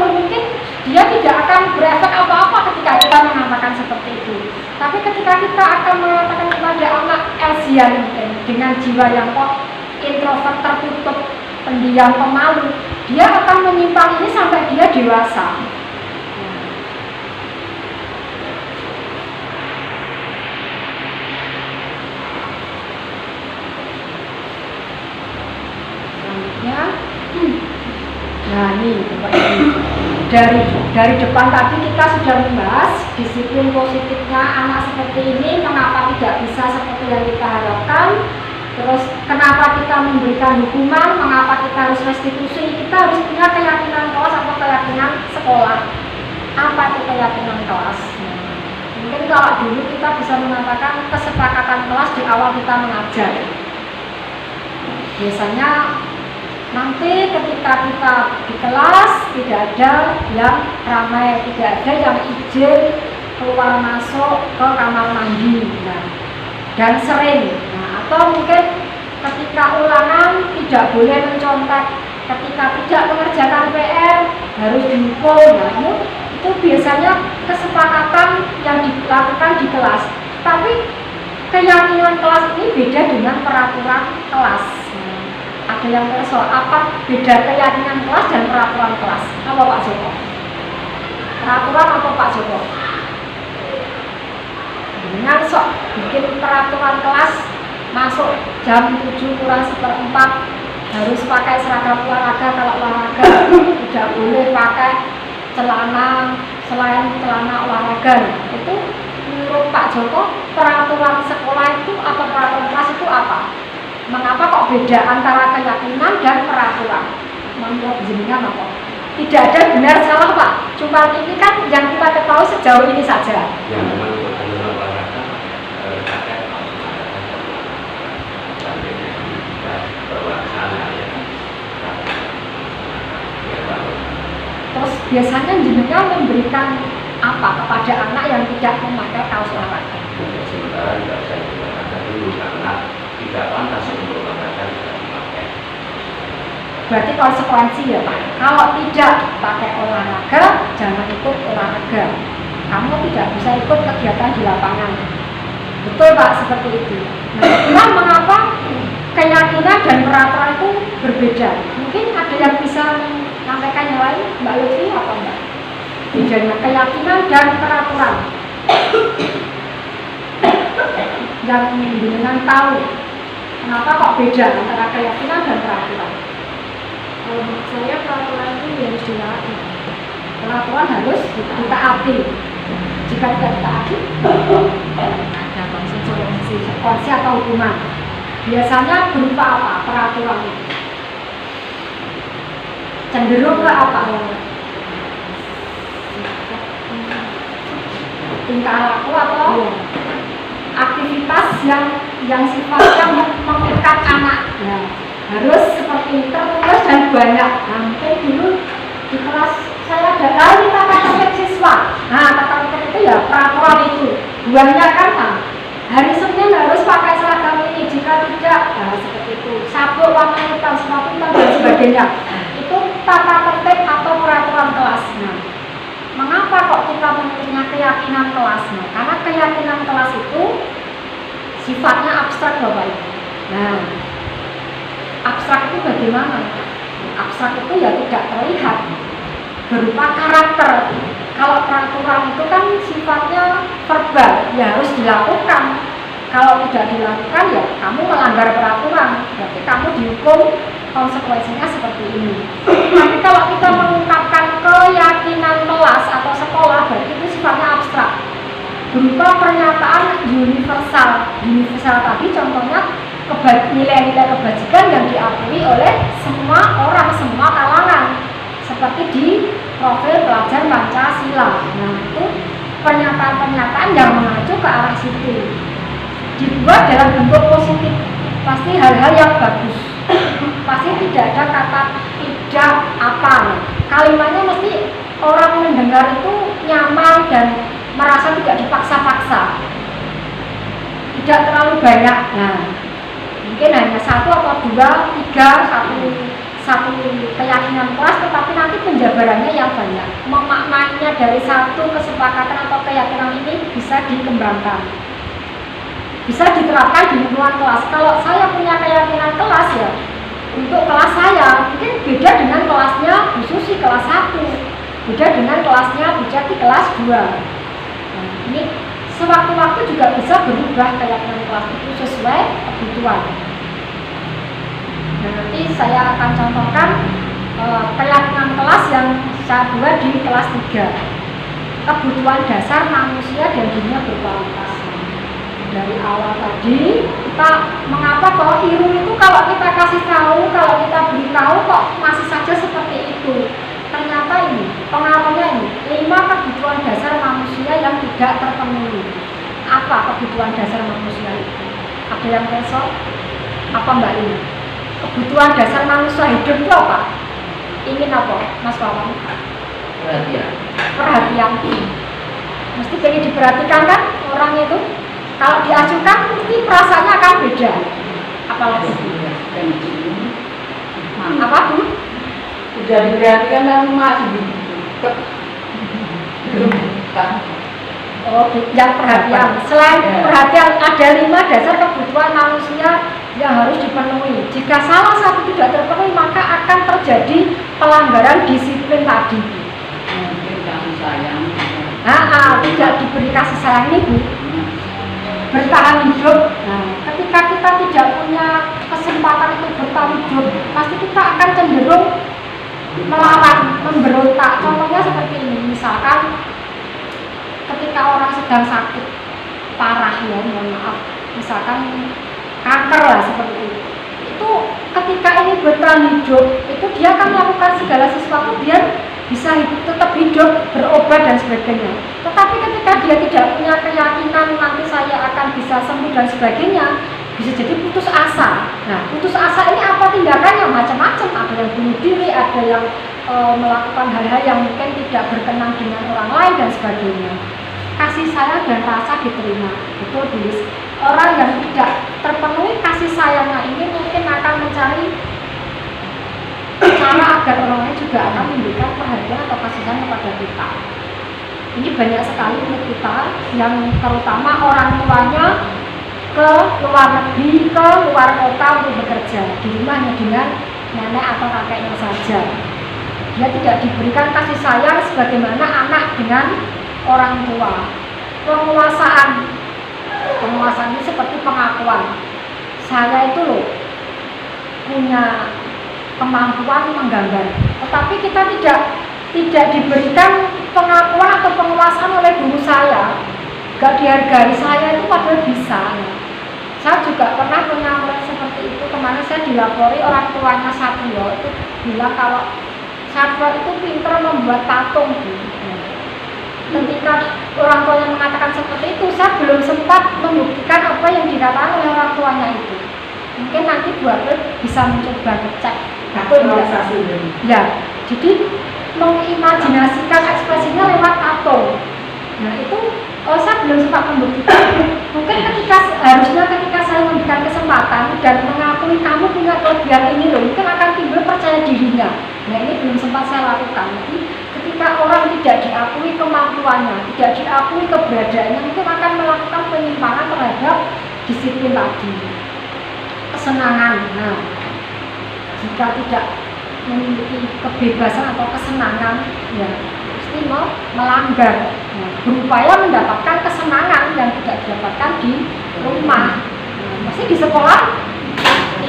mungkin dia tidak akan berefek apa-apa ketika kita mengatakan seperti itu. Tapi ketika kita akan mengatakan kepada anak Asian dengan jiwa yang kok introvert, tertutup, pendiam, pemalu, dia akan menyimpan ini sampai dia dewasa. Selanjutnya, nah ini dari depan tadi kita sudah membahas disiplin positifnya anak seperti ini, mengapa tidak bisa seperti yang kita harapkan. Terus kenapa kita memberikan hukuman, mengapa kita harus restitusi, kita harus punya keyakinan kelas atau keyakinan sekolah. Apa itu keyakinan kelas? Mungkin kalau dulu kita bisa mengatakan kesepakatan kelas di awal kita mengajar. Biasanya nanti ketika kita di kelas tidak ada yang ramai, tidak ada yang izin keluar masuk ke kamar mandi, dan sering. Atau mungkin ketika ulangan tidak boleh mencontek, ketika tidak mengerjakan PR harus dihukum. Nah, itu biasanya kesepakatan yang dilakukan di kelas. Tapi keyakinan kelas ini beda dengan peraturan kelas. Ada yang persoal apa beda keyakinan kelas dan peraturan kelas? Apa Pak Joko? Peraturan apa Pak Joko? Dengan sok bikin peraturan kelas, masuk jam 7 kurang 1/4 harus pakai seragam olahraga. Kalau olahraga tidak boleh pakai celana selain celana olahraga. Itu menurut Pak Joko peraturan sekolah itu atau peraturan kelas itu apa? Mengapa kok beda antara keyakinan dan peraturan? Menurut jenengan apa? Tidak ada benar salah Pak. Cuma ini kan yang kita ketahui sejauh ini saja. Ya, memang olahraga Terus biasanya jenengan memberikan apa kepada anak yang tidak memakai kaos olahraga? Sementara tidak usah olahraga dulu karena tidak pantas untuk olahraga tidak memakai. Berarti konsekuensi ya Pak. Kalau tidak pakai olahraga, jangan ikut olahraga. Kamu tidak bisa ikut kegiatan di lapangan. Betul Pak, seperti itu. Nah, mengapa keyakinan dan peraturan itu berbeda? Mungkin ada yang bisa menyampaikan yang lain, Mbak Lutfi apa Mbak? Bedanya keyakinan dan peraturan. Yang dengan tahu kenapa kok beda antara keyakinan dan peraturan? Kalau menurut saya peraturan itu harus ditaati. Peraturan harus ditaati. Jika tidak ditaati, Ada konsekuensi. sanksi atau hukuman. Biasanya berupa apa peraturan itu? Cenderung ke apa? Tingkah laku atau aktivitas yang sifatnya mengikat anak. Nah, harus seperti ini, tertulis dan banyak. Nah, mungkin dulu di kelas saya ada kali tata tertib siswa. Nah, tata tertib itu ya peraturan itu. Buahnya kan hari Senin harus pakai seragam ini, jika tidak, seperti itu. Sabuk warna hitam, sepatu hitam dan sebagainya. Itu tata keyakinan kelas. Nah, karena keyakinan kelas itu sifatnya abstrak Bapak Ibu. Nah, abstrak itu bagaimana? Abstrak itu ya tidak terlihat berupa karakter. Kalau peraturan itu kan sifatnya verbal, ya harus dilakukan. Kalau tidak dilakukan ya kamu melanggar peraturan, berarti kamu dihukum, konsekuensinya seperti ini. Tapi kalau kita mengungkapkan keyakinan kelas atau sekolah, berarti itu sifatnya abstrak, berupa pernyataan universal. Universal tadi contohnya nilai-nilai kebajikan yang diakui oleh semua orang, semua kalangan, seperti di profil pelajar Pancasila. Nah, itu pernyataan-pernyataan yang mengacu ke arah situ, dibuat dalam bentuk positif, pasti hal-hal yang bagus, pasti tidak ada kata tidak apa. Kalimatnya mesti orang mendengar itu nyaman dan merasa tidak dipaksa-paksa, tidak terlalu banyak. Nah, mungkin hanya 1 atau 2, 3, satu keyakinan kelas, tetapi nanti penjabarannya yang banyak. Memaknainya dari satu kesepakatan atau keyakinan ini bisa dikembangkan, bisa diterapkan di lingkungan kelas. Kalau saya punya keyakinan kelas ya, untuk kelas saya mungkin beda dengan kelasnya Bu Susi kelas 1, beda dengan kelasnya Bu Jati kelas 2. Nah, ini sewaktu-waktu juga bisa berubah keyakinan kelas itu sesuai kebutuhan. Nah, nanti saya akan contohkan keyakinan kelas yang saya buat di kelas 3, kebutuhan dasar manusia dan dunia berkualitas. Dari awal tadi kita mengapa bahwa Irul itu kalau kita kasih tahu, kalau kita beritahu kok masih saja seperti itu. Ternyata ini pengaruhnya ini 5 kebutuhan dasar manusia yang tidak terpenuhi. Apa kebutuhan dasar manusia itu? Ada yang besok? Apa Mbak Ini? Kebutuhan dasar manusia hidup itu apa? Ingin apa, Mas Wawan? Perhatian. Mesti pengen diperhatikan kan orang itu? Kalau diacukan mesti perasaannya akan beda. Apalagi apa Bu? Sudah diperhatikan kan masih Oh, yang perhatian. Selain perhatian ada 5 dasar kebutuhan manusia yang harus dipenuhi. Jika salah satu tidak terpenuhi maka akan terjadi pelanggaran disiplin tadi. mungkin kasih sayang. Tidak diberi kasih sayang ini Bu. Bertahan hidup. Nah, ketika kita tidak punya kesempatan untuk bertahan hidup, pasti kita akan cenderung melawan, memberontak. Contohnya seperti ini, misalkan ketika orang sedang sakit parah ya, mohon maaf, misalkan kanker lah seperti itu ketika ini bertahan hidup, itu dia akan melakukan segala sesuatu biar bisa tetap hidup, berobat dan sebagainya. Tetapi ketika dia tidak punya keyakinan nanti saya akan bisa sembuh dan sebagainya, bisa jadi putus asa. Nah, putus asa ini apa tindakannya? Macam-macam, ada yang bunuh diri, ada yang melakukan hal-hal yang mungkin tidak berkenan dengan orang lain dan sebagainya. Kasih sayang dan rasa diterima, betul tulis. Orang yang tidak terpenuhi kasih sayangnya ini mungkin akan mencari cara agar orang lain juga akan memberikan perhatian atau kasih sayang kepada kita. Ini banyak sekali untuk kita yang terutama orang tuanya ke luar negeri, ke luar kota untuk bekerja, di rumahnya dengan nenek atau kakeknya saja. Dia tidak diberikan kasih sayang sebagaimana anak dengan orang tua. Penguasaan ini seperti pengakuan. Saya itu loh punya kemampuan menggambar, tetapi kita tidak diberikan pengakuan atau penguasaan oleh guru saya, gak dihargai. Saya itu padahal bisa. Saya juga pernah punya murid seperti itu. Kemarin saya dilapori orang tuanya Satrio itu bilang kalau Satrio itu pintar membuat patung. Ketika orang tuanya mengatakan seperti itu, saya belum sempat membuktikan apa yang dikatakan oleh orang tuanya itu. Mungkin nanti Bu April bisa mencoba ngecek. Ya, jadi mengimajinasikan ekspresinya lewat patung. Nah itu saya belum sempat membuktikan. Mungkin harusnya ketika saya memberikan kesempatan dan mengakui kamu punya kelebihan ini loh, mungkin akan timbul percaya dirinya. Nah ini belum sempat saya lakukan. Jadi ketika orang tidak diakui kemampuannya, tidak diakui keberadaannya mungkin akan melakukan penyimpangan terhadap disiplin tadi. Kesenangan, nah jika tidak memiliki kebebasan atau kesenangan, ya pasti mau melanggar, berupaya mendapatkan kesenangan yang tidak didapatkan di rumah. Pasti di sekolah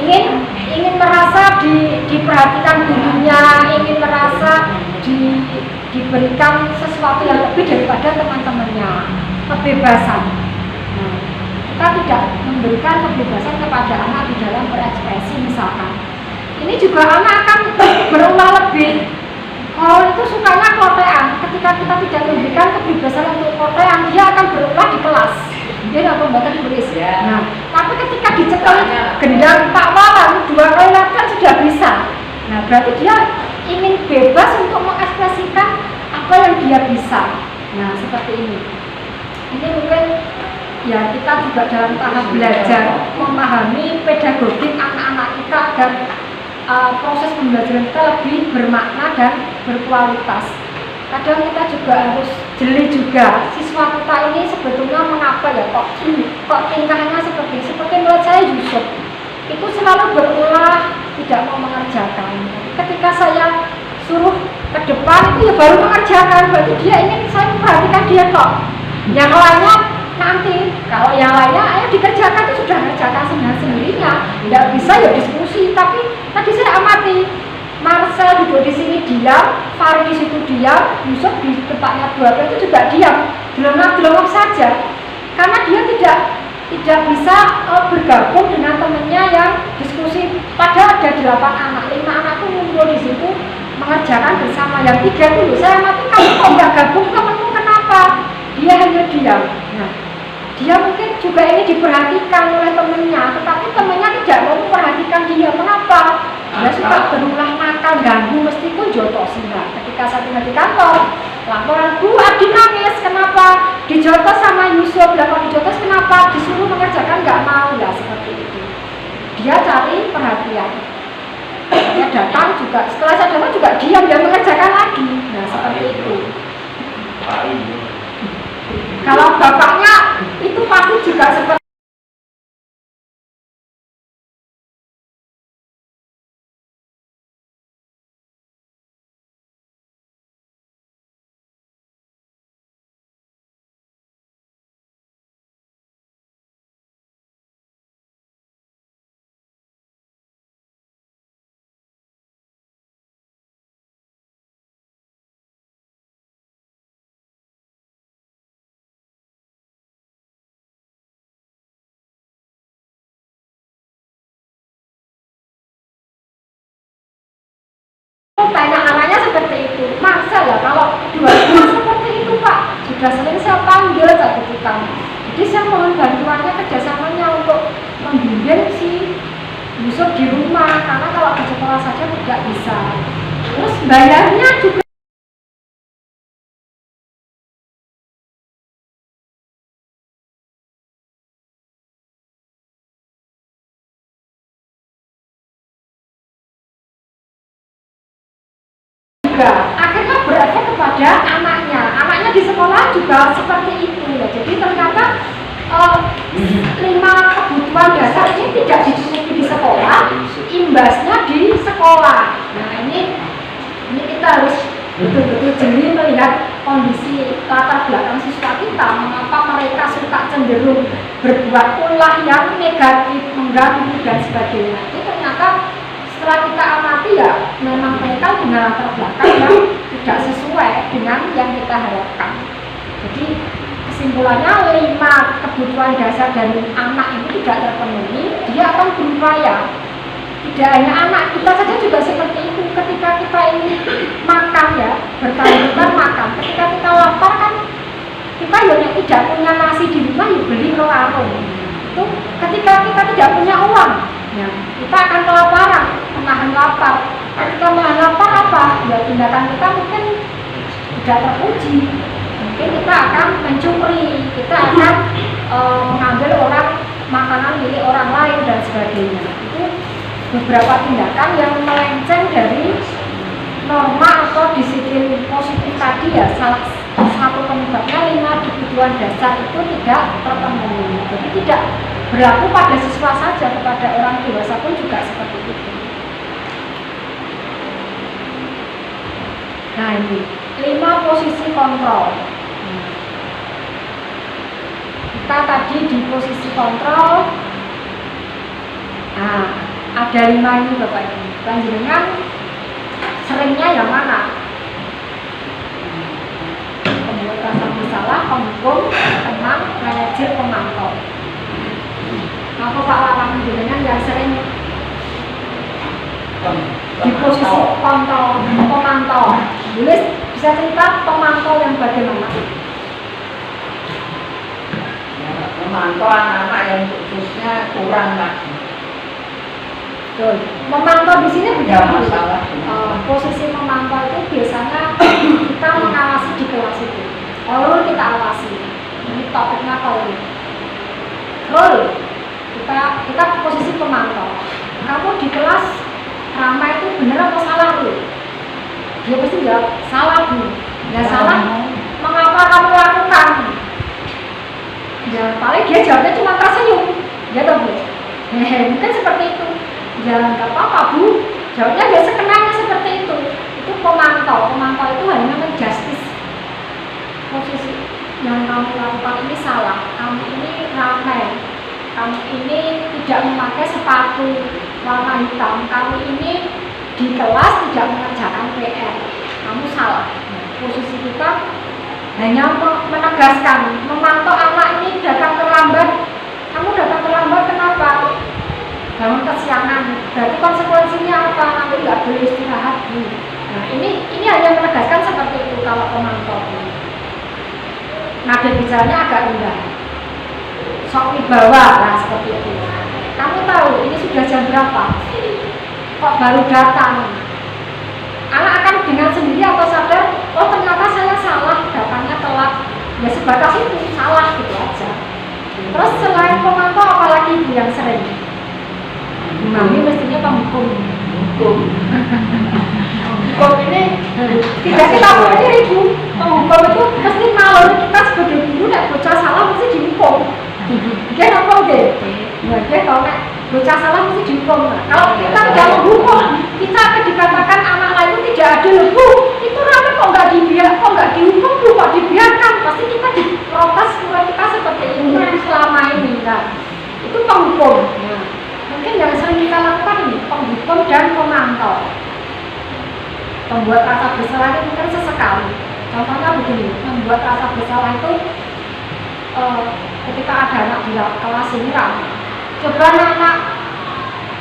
ingin merasa diperhatikan gurunya, ingin merasa diberikan sesuatu yang lebih daripada teman-temannya, kebebasan. Kita tidak memberikan kebebasan kepada anak di dalam berekspresi misalkan. Ini juga anak akan berulah lebih. Kalau itu sukanya klotean, ketika kita tidak memberikan kebebasan untuk klotean, dia akan berulah di kelas. Dia tidak membaca tulis. Nah, tapi ketika dicekel gendang Pak Wawan 2 kali latihan sudah bisa. Nah, berarti dia ingin bebas untuk mengekspresikan apa yang dia bisa. Nah, seperti ini. Ini mungkin ya kita juga dalam tahap belajar memahami pedagogik anak-anak kita agar proses pembelajaran kita lebih bermakna dan berkualitas. Kadang kita juga harus jeli juga siswa kita ini sebetulnya mengapa ya kok tingkahnya seperti menurut saya Yusuf itu selalu berulah tidak mau mengerjakan. Ketika saya suruh ke depan itu ya baru mengerjakan, berarti dia ingin saya memperhatikan dia kok. Yang lainnya nanti, kalau yang lainnya ayo dikerjakan itu sudah mengerjakan sendirinya, tidak bisa ya diskusi. Tapi tadi saya amati Marcel duduk di sini diam, Fari di situ diam, Yusuf di tempatnya 12 itu juga diam, delongak saja, karena dia tidak bisa bergabung dengan temannya yang diskusi. Padahal ada 8 anak, 5 anak itu ngumpul di situ mengerjakan bersama. Yang 3 dulu saya amati, kamu kok nggak gabung, temanmu kenapa? Dia hanya diam. Nah, dia mungkin juga ini diperhatikan oleh temannya, tetapi temannya tidak mau memperhatikan dia. Mengapa? Dia suka berulah nakal, ganggu, meskipun jotos. Nah, ketika saya tinggal di kantor, laporan, Bu, Adi nangis, kenapa? Dijotos sama Yusuf, lah kok dijotos kenapa? Disuruh mengerjakan nggak mau, lah seperti itu. Dia cari perhatian. Dia datang juga, setelah saya datang juga diam, dia mengerjakan lagi. Nah, seperti itu. Kalau bapaknya itu pasti juga seperti tanya anaknya seperti itu. Masa ya kalau dua-dua seperti itu Pak, sudah sering saya panggil satu tukang. Jadi saya mohon bantuannya, kerjasamanya untuk membimbing si Yusuf di rumah, karena kalau di sekolah saja tidak bisa. Terus bayarnya juga akhirnya berefek kepada anaknya di sekolah juga seperti itu ya. Jadi ternyata 5 kebutuhan dasar ini tidak dicukupi di sekolah, imbasnya di sekolah. Nah ini kita harus betul-betul jeli melihat kondisi latar belakang siswa kita, mengapa mereka suka cenderung berbuat ulah yang negatif, mengganggu dan sebagainya. Ini ternyata setelah kita amati ya memang mereka punya latar belakang yang tidak sesuai dengan yang kita harapkan. Jadi kesimpulannya 5 kebutuhan dasar dari anak ini tidak terpenuhi, dia akan berupaya. Tidak hanya anak, kita saja juga seperti itu. Ketika kita ingin makan ya, bertahun-tahun makan. Ketika kita lapar kan, kita ya tidak punya nasi di rumah, ya beli ke warung. Itu ketika kita tidak punya uang, ya, kita akan kelaparan, menahan lapar. Ketika menahan lapar apa? Ya tindakan kita mungkin tidak terpuji. Mungkin kita akan mencuri, kita akan mengambil makanan milik orang lain dan sebagainya. Itu beberapa tindakan yang melenceng dari norma atau disiplin positif tadi ya, salah satu penyebabnya 5 kebutuhan dasar itu tidak terpenuhi. Jadi tidak berlaku pada siswa saja, kepada orang dewasa pun juga seperti itu. Nah ini 5 posisi kontrol. Kita tadi di posisi kontrol. Nah, ada 5 ini Bapak Ibu. Panjenengan seringnya yang mana? Pembuat rasa bersalah, penghukum, tenang, manajer, pemantau. Apa Pak Wawan panjenengan yang sering di posisi kontrol, pemantau? Boleh bisa cerita pemantau yang bagaimana? Memantau anak-anak yang khususnya kurang lagi. Betul. Memantau di sini Ya, begini. masalah. Posisi memantau itu biasanya kita mengawasi di kelas itu. Role kita awasi. Ini topiknya role. Role kita posisi pemantau. Kamu di kelas ramai itu benar atau salah Bu? Dia pasti jawab salah Bu. Ya salah. Mengapa kamu lakukan? Ya paling dia jawabnya cuma tersenyum. Ya toh Bu. Mungkin seperti itu. Ya nggak apa-apa Bu. Jawabnya biasa kenanya seperti itu. Itu pemantau. Pemantau itu hanya menjustice posisi yang kamu lakukan ini salah. Kamu ini ramai. Kamu ini tidak memakai sepatu warna hitam. Kamu ini di kelas tidak mengerjakan PR. Kamu salah. Posisi kita hanya menegaskan, memantau anak ini datang terlambat. Kamu datang terlambat kenapa? Bangun kesiangan. Berarti konsekuensinya apa? Nanti nggak boleh istirahat Bu. Nah ini hanya menegaskan seperti itu kalau pemantau. Nada bicaranya agak rendah. Sok wibawa, nah seperti itu. Kamu tahu ini sudah jam berapa? Kok baru datang? Anak akan dengan sendiri atau sadar, oh ternyata saya salah, datangnya telat. Ya sebatas itu, salah gitu aja. Terus selain pemantau apalagi Bu yang sering? Mami mestinya penghukum. Penghukum ini tidak kita pungkiri Bu. Penghukum itu mesti malu kita sebagai guru nek bocah salah mesti dihukum. Dia apa deh? Nah, dia kalau nek bocah salah mesti dihukum. Nah, kalau kita tidak menghukum, kita akan dikatakan anak lain itu tidak adil. Bu, itu rame kok nggak dihukum Bu, kok dibiarkan? Pasti kita diprotes mulai kita seperti ini selama ini. Nah, itu penghukum. Nah, mungkin yang sering kita lakukan ini penghukum dan pemantau. Membuat rasa bersalah itu mungkin sesekali. Contohnya begini, membuat rasa bersalah itu ketika ada anak di kelas ini ramai. Coba anak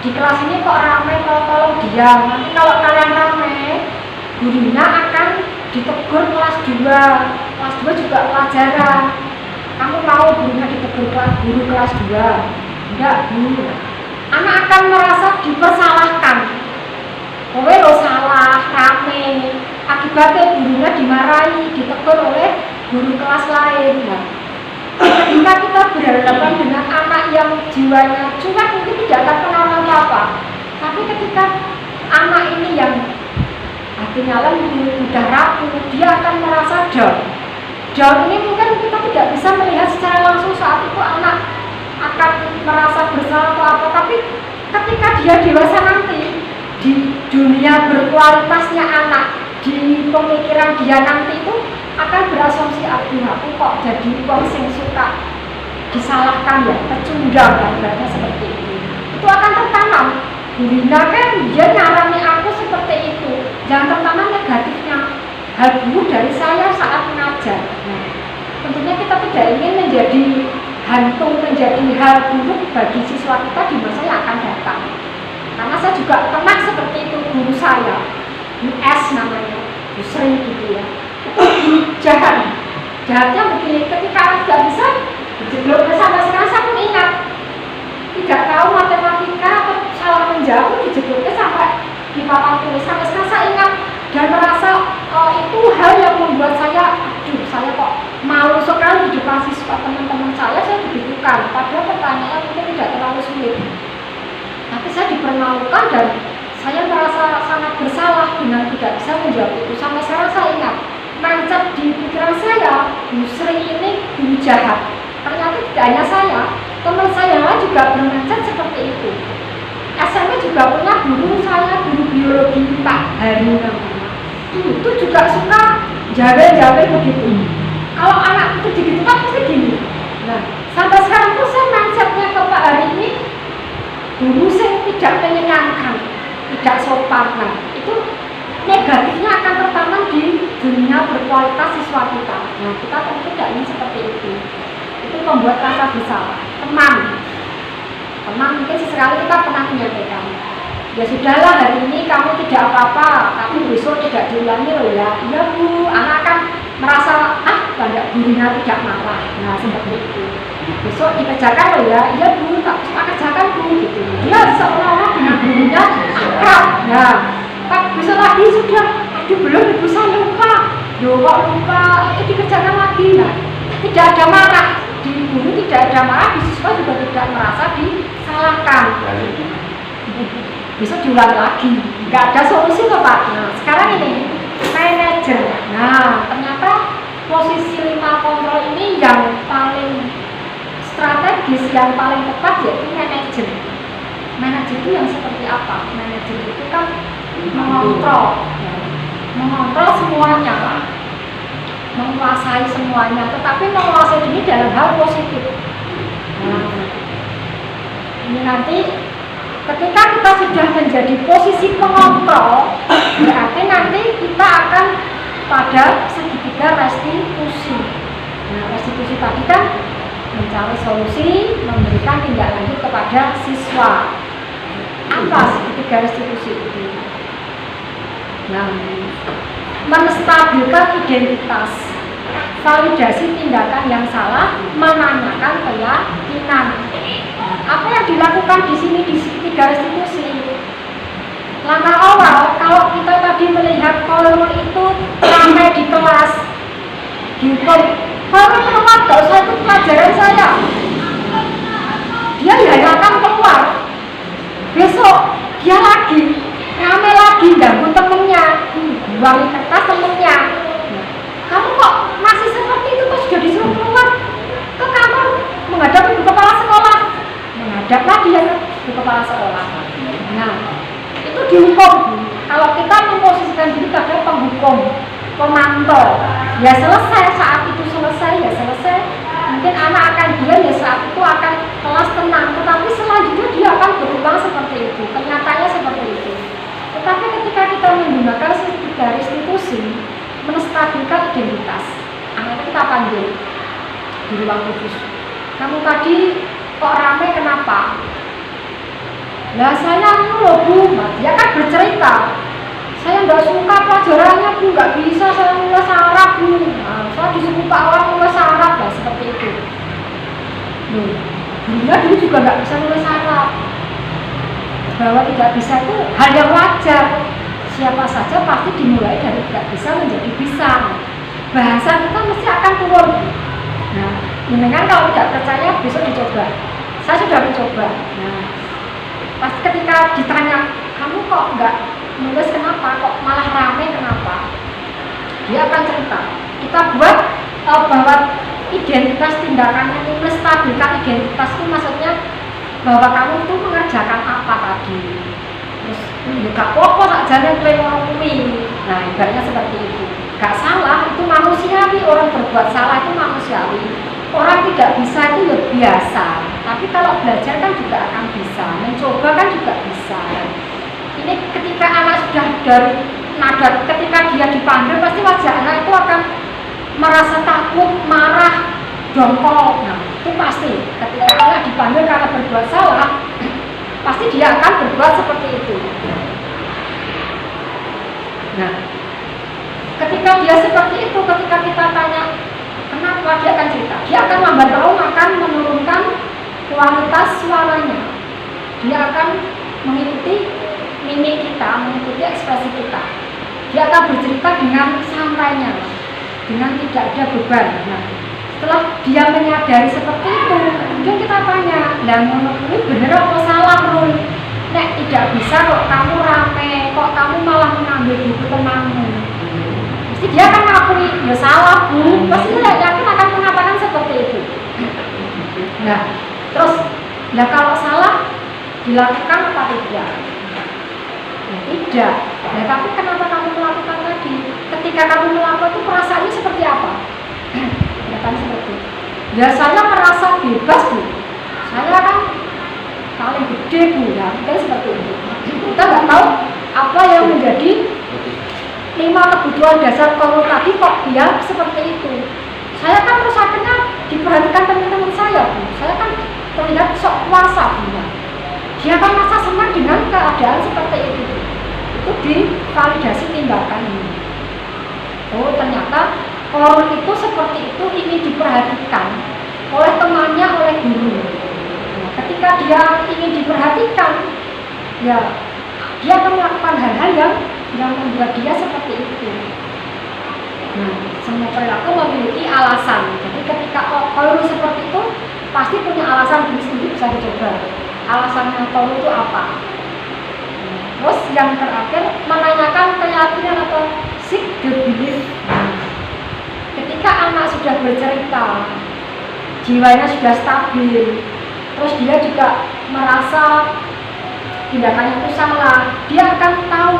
di kelas ini kok ramai, tolong diam. Nanti kalau kalian ramai, gurunya akan ditegur kelas 2. Kelas 2 juga pelajaran. Kamu mau gurunya ditegur guru kelas 2? Enggak, Bu. Anak akan merasa dipersalahkan. Kowe lo salah, rame. Akibatnya gurunya dimarahi, ditegur oleh guru kelas lain. Nah, ketika kita berhadapan dengan anak yang jiwanya cuek mungkin tidak akan kenal apa-apa. Tapi ketika anak ini yang hatinya lembut, mudah rapuh, dia akan merasa down. Down ini mungkin kita tidak bisa melihat secara langsung saat itu anak akan merasa bersalah atau apa. Tapi ketika dia dewasa nanti, di dunia berkualitasnya anak, di pemikiran dia nanti itu akan berasumsi aduh aku kok jadi wong sing suka disalahkan ya, pecundang kan, ibaratnya seperti itu. Itu akan tertanam. Gurina kan dia nyarani aku seperti itu. Jangan tertanam negatifnya. Hal buruk dari saya saat mengajar. Nah, tentunya kita tidak ingin menjadi hantu, menjadi hal buruk bagi siswa kita di masa yang akan datang. Karena saya juga pernah seperti itu, guru saya, US namanya, sering gitu ya. Jahatnya begini, ketika anak tidak bisa dijebloknya sampai sekarang saya pun ingat, tidak tahu matematika atau salah menjawab dijebloknya sampai di papan tulis. Sampai sekarang saya ingat dan merasa itu hal yang membuat saya, aduh saya kok malu sekali di depan siswa teman-teman saya digitukan. Padahal pertanyaannya mungkin tidak terlalu sulit. Tapi saya dipermalukan dan saya merasa sangat bersalah dengan tidak bisa menjawab itu. Sampai sekarang saya ingat, mindset di pikiran saya jahat. Ternyata tidak hanya saya, teman saya yang lain juga bermindset seperti itu. SMP juga punya guru saya, guru biologi Pak Hari namanya. Itu juga suka jabe-jabe begitu. Kalau anak itu digitukan pasti gini. Nah, sampai sekarang tuh saya mindsetnya ke Pak Hari ini guru saya tidak menyenangkan, tidak sopan. Nah, itu negatifnya akan tertanam di dunia berkualitas siswa kita. Nah, kita tentu tidak ingin seperti itu. Itu membuat rasa bersalah. Teman mungkin sesekali kita pernah menyampaikan, ya sudahlah hari ini kamu tidak apa-apa, tapi besok tidak diulangi loh ya. Iya Bu, anak kan merasa banyak gurunya tidak marah. Nah seperti itu. Besok dikerjakan loh ya. Iya Bu, tak suka kerjakan Bu gitu. Dia seolah-olah dengan gurunya akrab. Nah, Pak besok lagi sudah, aduh belum Ibu saya lupa. Yo kok lupa, dikerjakan lagi. Nah, tidak ada marah. Di guru tidak ada marah, di siswa juga tidak merasa disalahkan. Besok diulang lagi, nggak ada solusi loh Pak. Nah sekarang ini manajer. Nah ternyata posisi 5 kontrol ini yang paling strategis, yang paling tepat yaitu manajer. Manajer itu yang seperti apa? Manajer itu kan mengontrol semuanya lah, menguasai semuanya, tetapi menguasai ini dalam hal positif. Nah, ini nanti ketika kita sudah menjadi posisi pengontrol, berarti nanti kita akan pada segitiga restitusi. Nah, restitusi tadi kan mencari solusi, memberikan tindak lanjut kepada siswa. Apa segitiga restitusi itu? Nah, menstabilkan identitas, validasi tindakan yang salah, menanyakan keyakinan. Apa yang dilakukan di sini di segitiga restitusi? Langkah awal, kalau kita tadi melihat Khairul itu ramai di kelas, dihukum, Khairul keluar, gak usah ikut pelajaran saya. Dia ya akan keluar. Besok dia lagi ramai lagi ganggu temennya, buang kertas temennya. Kamu kok masih seperti itu, kok sudah disuruh keluar ke kamar menghadap ibu kepala sekolah, menghadap lagi ya ibu kepala sekolah. Nah itu dihukum. Kalau kita memposisikan diri pada penghukum, pemantau, ya selesai, saat itu selesai ya selesai. Mungkin anak akan bilang ya saat itu akan kelas tenang, tetapi selanjutnya dia akan berulang seperti itu, kenyataannya seperti itu. Tetapi ketika kita menggunakan segitiga restitusi, menstabilkan identitas, anak kita panggil di ruang khusus. Kamu tadi kok rame kenapa? Nah saya loh Bu, dia kan bercerita, saya nggak suka pelajarannya Bu, nggak bisa saya nulis Arab Bu. Nah, saya disuruh Pak Wan nulis Arab lah seperti itu. Dia dulu juga nggak bisa nulis Arab. Bahwa tidak bisa itu hal yang wajar. Siapa saja pasti dimulai dari tidak bisa menjadi bisa. Bahasa kita mesti akan turun. Nah, dengan kalau tidak percaya besok dicoba. Saya sudah mencoba. Nah, pas ketika ditanya, kamu kok nggak nulis kenapa? Kok malah rame kenapa? Dia akan cerita. Kita buat bahwa identitas tindakannya itu menstabilkan identitas itu maksudnya bahwa kamu itu mengerjakan apa tadi. Terus gak apa-apa tak jalan kelewat. Nah ibaratnya seperti itu. Gak salah, itu manusiawi. Orang berbuat salah itu manusiawi. Orang tidak bisa itu ya biasa. Tapi kalau belajar kan juga akan bisa, mencoba kan juga bisa. Ini ketika anak sudah dari nada, ketika dia dipanggil pasti wajah anak itu akan merasa takut, marah, jongkok. Nah itu pasti ketika anak dipanggil karena berbuat salah, pasti dia akan berbuat seperti itu. Nah, ketika dia seperti itu, ketika kita tanya kenapa, dia akan cerita. Dia akan lambat laun akan menurunkan kualitas suaranya. Dia akan mengikuti mimik kita, mengikuti ekspresi kita. Dia akan bercerita dengan santainya, dengan tidak ada beban. Nah, setelah dia menyadari seperti itu, kemudian kita tanya, dan ini bener apa salah Rul? Nek tidak bisa kok kamu rame, kok kamu malah mengambil buku temanmu. Pasti dia akan mengakui, ya salah Bu. Pasti dia yakin akan mengatakan seperti itu. Nah, terus ya kalau salah dilakukan apa tidak? Ya tidak. Ya tapi kenapa kamu melakukan tadi? Ketika kamu melakukan itu perasaannya seperti apa? Ya kan seperti itu. Ya saya merasa bebas Bu. Saya kan paling gede Bu. Ya kan seperti itu. Kita nggak tahu apa yang menjadi 5 kebutuhan dasar Korul tadi kok dia seperti itu. Saya kan terus akhirnya diperhatikan teman-teman saya Bu. Saya kan terlihat sok kuasa Bu. Dia kan merasa senang dengan keadaan seperti itu. Itu divalidasi tindakan ini. Oh ternyata Korul itu seperti itu ingin diperhatikan oleh temannya, oleh guru. Nah, ketika dia ingin diperhatikan, ya dia akan melakukan hal-hal yang membuat dia seperti itu. Nah, semua perilaku memiliki alasan. Jadi ketika Korul seperti itu pasti punya alasan sendiri, bisa dicoba. Alasannya Korul itu apa? Terus yang terakhir menanyakan keyakinan atau seek the belief. Ketika anak sudah bercerita, jiwanya sudah stabil, terus dia juga merasa tindakannya itu salah, dia akan tahu,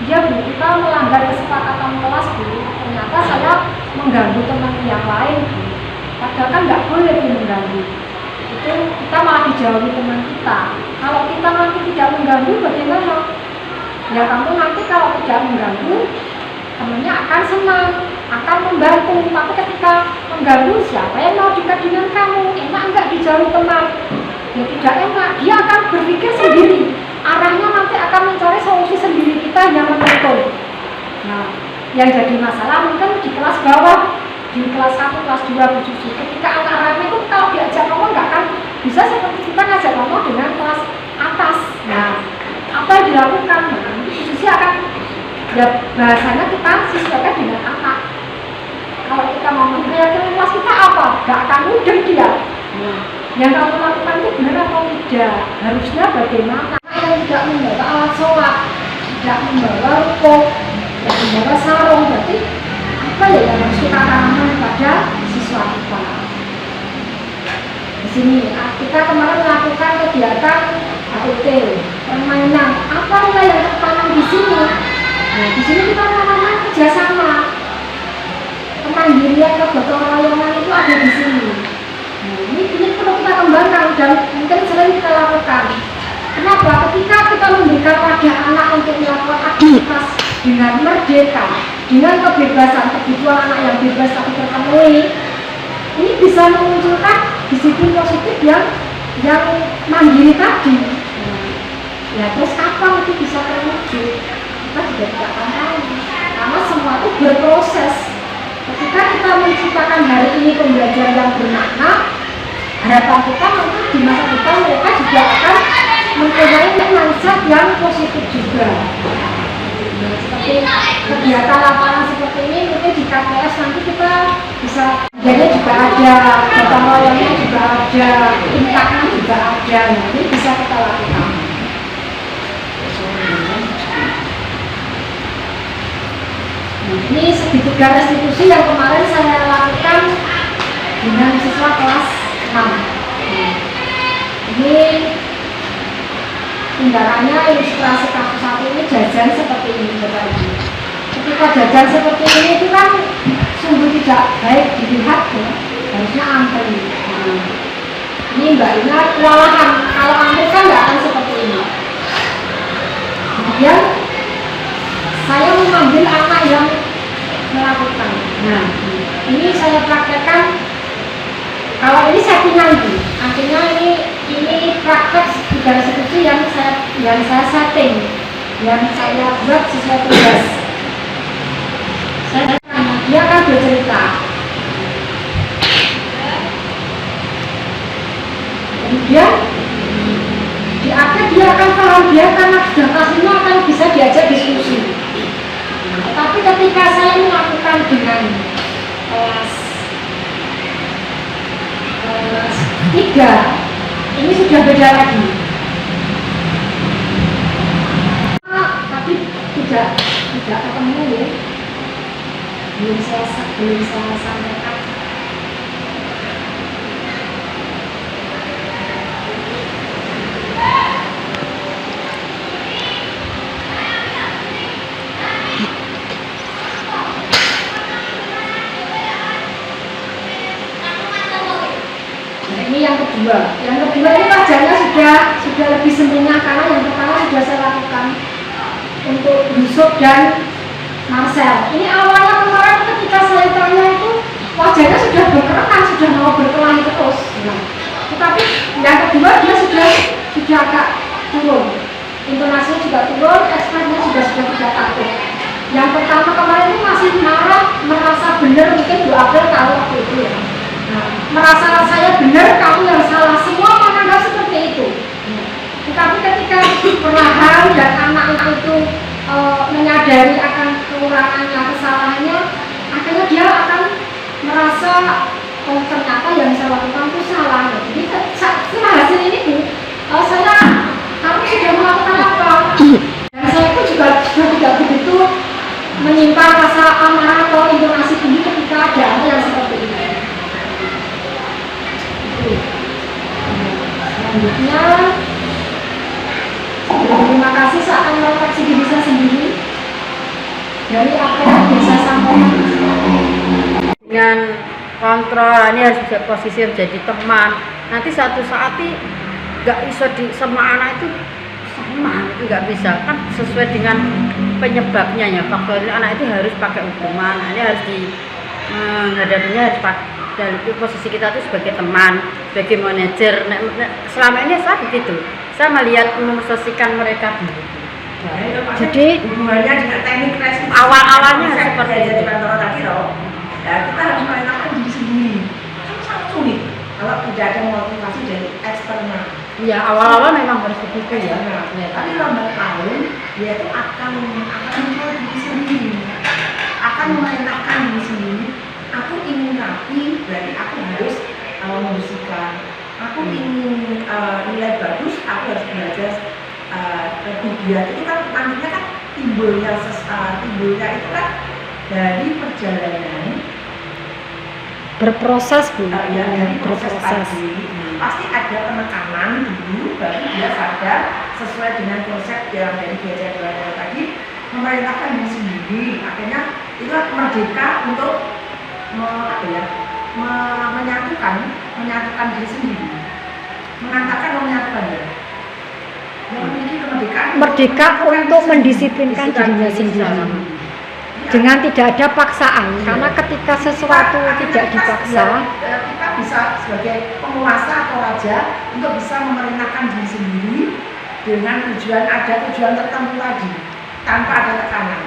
dia Bu, kita melanggar kesepakatan kelas Bu, ternyata saya mengganggu teman yang lain Bu. Padahal kan nggak boleh Bu mengganggu. Itu kita malah dijauhi teman kita. Kalau kita nanti tidak mengganggu bagaimana? Ya kamu nanti kalau tidak mengganggu, temannya akan senang, akan membantu. Tapi ketika mengganggu, siapa yang mau dekat dengan kamu? Enak enggak dijauhi teman? Ya tidak enak. Dia akan berpikir sendiri. Arahnya nanti akan mencari solusi sendiri, kita hanya menuntun. Nah, yang jadi masalah mungkin di kelas bawah, di kelas 1, kelas 2 Bu Susi. Ketika anak rame itu kalau diajak ngomong nggak akan bisa seperti kita ngajak ngomong dengan kelas atas. Nah, apa yang dilakukan? Nah, Bu Susi akan, ya bahasanya kita sesuaikan dengan anak. Kalau kita ngomong keyakinan kelas kita apa? Nggak akan mudah dia. Nah, yang kamu lakukan itu benar atau tidak? Harusnya bagaimana? Yang tidak membawa alat sholat, tidak membawa rukuk, tidak membawa sarung, berarti apa ya yang harus kita tanamkan pada siswa kita? Di sini kita kemarin melakukan kegiatan HUT, permainan. Apa nilai yang tertanam di sini? Nah, di sini kita menanamkan kerjasama, kemandirian, kegotong royongan itu ada di sini. Nah, ini perlu kita kembangkan dan mungkin sering kita lakukan. Kenapa? Ketika kita memberikan wadah anak untuk melakukan aktivitas dengan merdeka, dengan kebebasan, kebutuhan anak yang bebas tapi terpenuhi, ini bisa memunculkan disiplin positif yang mandiri tadi. Ya terus kapan itu bisa terwujud? Kita juga tidak akan tahu, karena semua itu berproses. Ketika kita menciptakan hari ini pembelajaran yang bermakna, harapan kita nanti di masa depan mereka juga akan mempunyai mindset yang positif juga. Seperti kegiatan lapangan seperti ini, mungkin di KPS nanti kita bisa, jadi juga ada, gotong royongnya juga ada, impaknya juga ada. Nah, ini bisa kita lakukan. Ini segitiga restitusi yang kemarin saya lakukan dengan siswa kelas 6. Ini tindakannya ilustrasi kasus satu ini jajan seperti ini Bapak Ibu. Ketika jajan seperti ini itu kan sungguh tidak baik dilihat ya, harusnya antri. Ini Mbak Ina kewalahan, kalau antri kan nggak akan seperti ini. Kemudian saya mengambil anak yang melakukan. Nah, ini saya praktekkan. Kalau ini settingan Bu, artinya ini praktek tiga restitusi yang saya setting, yang saya buat sesuai tugas. Dia akan bercerita. Kemudian di akhir dia akan paham, dia karena sudah kasihnya akan bisa diajak diskusi. Tetapi ketika saya melakukan dengan kelas 3, ini sudah beda lagi. Tapi tidak ketemu ya. Belum saya sampaikan. untuk Yusuf dan Marcel. Ini awalnya kemarin ketika saya tanya itu wajahnya sudah berkerekan, sudah mau berkelahi terus. Tetapi yang kedua dia sudah agak turun, intonasinya juga turun, ekspresinya sudah tidak takut. Yang pertama kemarin itu masih marah, merasa benar mungkin Bu April tahu waktu itu ya. Merasa saya benar, kamu yang salah, semua menganggap seperti itu. Tetapi ketika perlahan dan anak itu menyadari akan kekurangannya, kesalahannya, akhirnya dia akan merasa oh ternyata yang saya lakukan itu salah. Jadi setelah hasil ini Bu, kamu sudah melakukan apa? Dan saya pun juga tidak begitu menyimpan rasa amarah atau intonasi tinggi ketika ada hal yang seperti ini. Selanjutnya, terima kasih saya akan merefleksi diri saya sendiri dari apa yang bisa sampaikan. Dengan kontrol, ini harus bisa posisi menjadi teman. Nanti suatu saat nggak bisa sama anak itu sama, itu nggak bisa kan sesuai dengan penyebabnya ya, faktornya anak itu harus pakai hukuman. Nah, ini harus menghadapinya harus dan itu posisi kita itu sebagai teman, sebagai manajer. Selama ini saya begitu, saya melihat memposisikan mereka begitu. Jadi hubungannya dengan teknik kreasi awal-awalnya seperti itu. Kantor tadi loh. Ya, kita harus mengenalkan diri sendiri. Sangat sulit kalau tidak ada motivasi dari eksternal. Ya awal-awal memang harus begitu ya. Tapi lambat laun dia itu akan menjual diri sendiri, akan memerintahkan diri sendiri. Aku ingin rapi, berarti aku harus membersihkan. Aku ingin nilai bagus, aku harus belajar lebih giat. Itu kan nantinya kan timbulnya itu kan dari perjalanan berproses Bu. Ya, dari proses tadi pasti ada penekanan dulu, baru dia sadar sesuai dengan konsep yang dari belajar tadi, memerintahkan diri sendiri. Akhirnya itu merdeka untuk menyatukan diri sendiri, mengatakan menyatukan ya. Memiliki kemerdekaan. Merdeka untuk mendisiplinkan dirinya sendiri. Dengan tidak ada paksaan, karena ketika sesuatu tidak dipaksa, kita bisa sebagai penguasa atau raja untuk bisa memerintahkan diri sendiri dengan tujuan tertentu tadi, tanpa ada tekanan.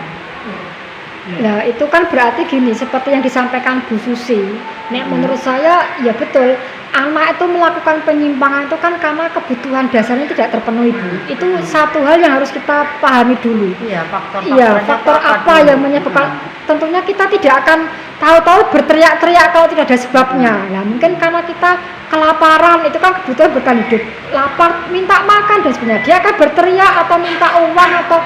Nah itu kan berarti gini, seperti yang disampaikan Bu Susi. Menurut saya ya betul, anak itu melakukan penyimpangan itu kan karena kebutuhan dasarnya tidak terpenuhi Bu. Itu satu hal yang harus kita pahami dulu. Iya, faktor apa yang menyebabkan. Tentunya kita tidak akan tahu-tahu berteriak-teriak kalau tidak ada sebabnya. Nah mungkin karena kita kelaparan, itu kan kebutuhan bertahan hidup. Lapar, minta makan dan sebagainya. Dia akan berteriak atau minta uang atau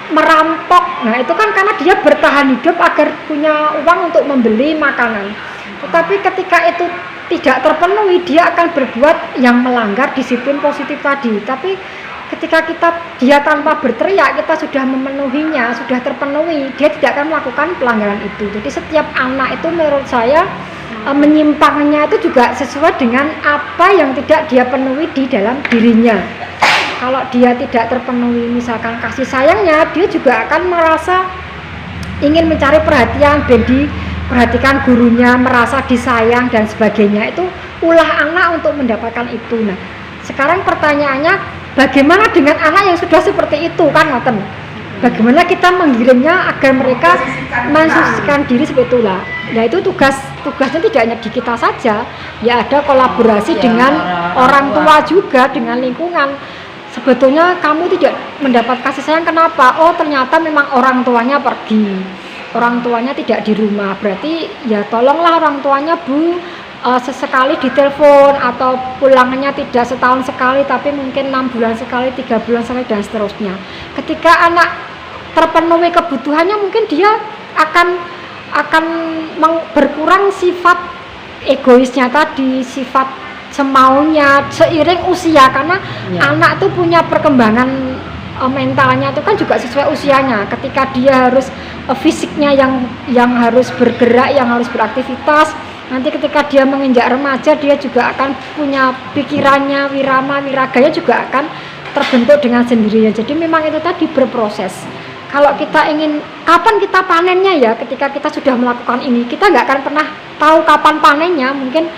merampok. Nah itu kan karena dia bertahan hidup agar punya uang untuk membeli makanan. Tetapi ketika itu tidak terpenuhi, dia akan berbuat yang melanggar disiplin positif tadi. Tapi ketika dia tanpa berteriak, kita sudah memenuhinya, sudah terpenuhi, dia tidak akan melakukan pelanggaran itu. Jadi setiap anak itu menurut saya menyimpangnya itu juga sesuai dengan apa yang tidak dia penuhi di dalam dirinya. Kalau dia tidak terpenuhi misalkan kasih sayangnya, dia juga akan merasa ingin mencari perhatian, perhatikan gurunya, merasa disayang dan sebagainya. Itu ulah anak untuk mendapatkan itu. Nah, sekarang pertanyaannya, bagaimana dengan anak yang sudah seperti itu kan, ngoten? Bagaimana kita menggiringnya agar mereka mensucikan diri seperti itulah. Nah itu tugasnya tidak hanya di kita saja, ya ada kolaborasi dengan orang tua juga, dengan lingkungan. Sebetulnya kamu tidak mendapat kasih sayang kenapa? Oh ternyata memang orang tuanya pergi, orang tuanya tidak di rumah. Berarti ya tolonglah orang tuanya Bu, sesekali ditelepon atau pulangannya tidak setahun sekali tapi mungkin 6 bulan sekali, 3 bulan sekali dan seterusnya. Ketika anak terpenuhi kebutuhannya mungkin dia akan berkurang sifat egoisnya tadi, sifat semaunya seiring usia, karena anak tuh punya perkembangan mentalnya itu kan juga sesuai usianya. Ketika dia harus fisiknya yang harus bergerak, yang harus beraktivitas, nanti ketika dia menginjak remaja dia juga akan punya pikirannya, wirama, wiraganya juga akan terbentuk dengan sendirinya. Jadi memang itu tadi berproses. kalau kita ingin kapan kita panennya ya, ketika kita sudah melakukan ini, kita nggak akan pernah tahu kapan panennya. Mungkin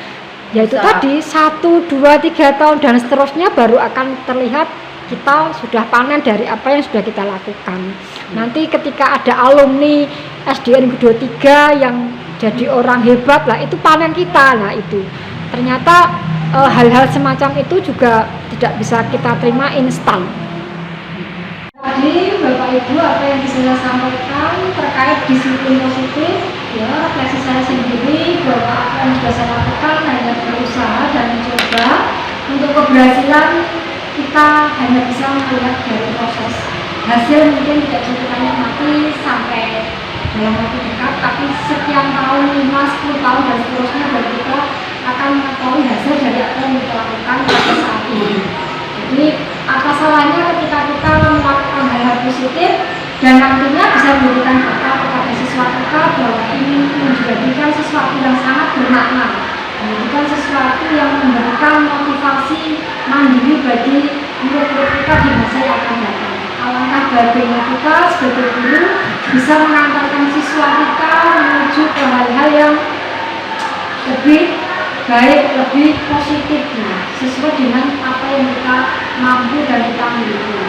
ya itu tadi 1, 2, 3 tahun dan seterusnya baru akan terlihat kita sudah panen dari apa yang sudah kita lakukan. Nanti ketika ada alumni SDN Kedua 3 yang jadi orang hebat lah, itu panen kita. Nah itu ternyata hal-hal semacam itu juga tidak bisa kita terima instan. Tadi Bapak Ibu apa yang bisa saya sampaikan terkait disiplin positif, ya refleksi saya sendiri bahwa apa yang sudah saya lakukan hanya berusaha dan mencoba. Untuk keberhasilan kita hanya bisa melihat dari proses, hasil mungkin tidak bisa kita nikmati sampai dalam waktu dekat, tapi sekian tahun, 5, 10 tahun dan seterusnya baru kita akan mengetahui hasil dari apa yang kita lakukan pada saat ini. Jadi apa salahnya ketika kita melakukan hal-hal positif dan nantinya bisa memberikan berkah kepada siswa kita bahwa ini menjadikan sesuatu yang sangat bermakna, menjadikan sesuatu yang memberikan motivasi mandiri bagi murid-murid kita di masa yang akan datang. Alangkah bahagianya kita sebagai guru bisa mengantarkan siswa kita menuju ke hal-hal yang lebih baik, lebih positif sesuai dengan apa yang kita mampu dan kita miliki.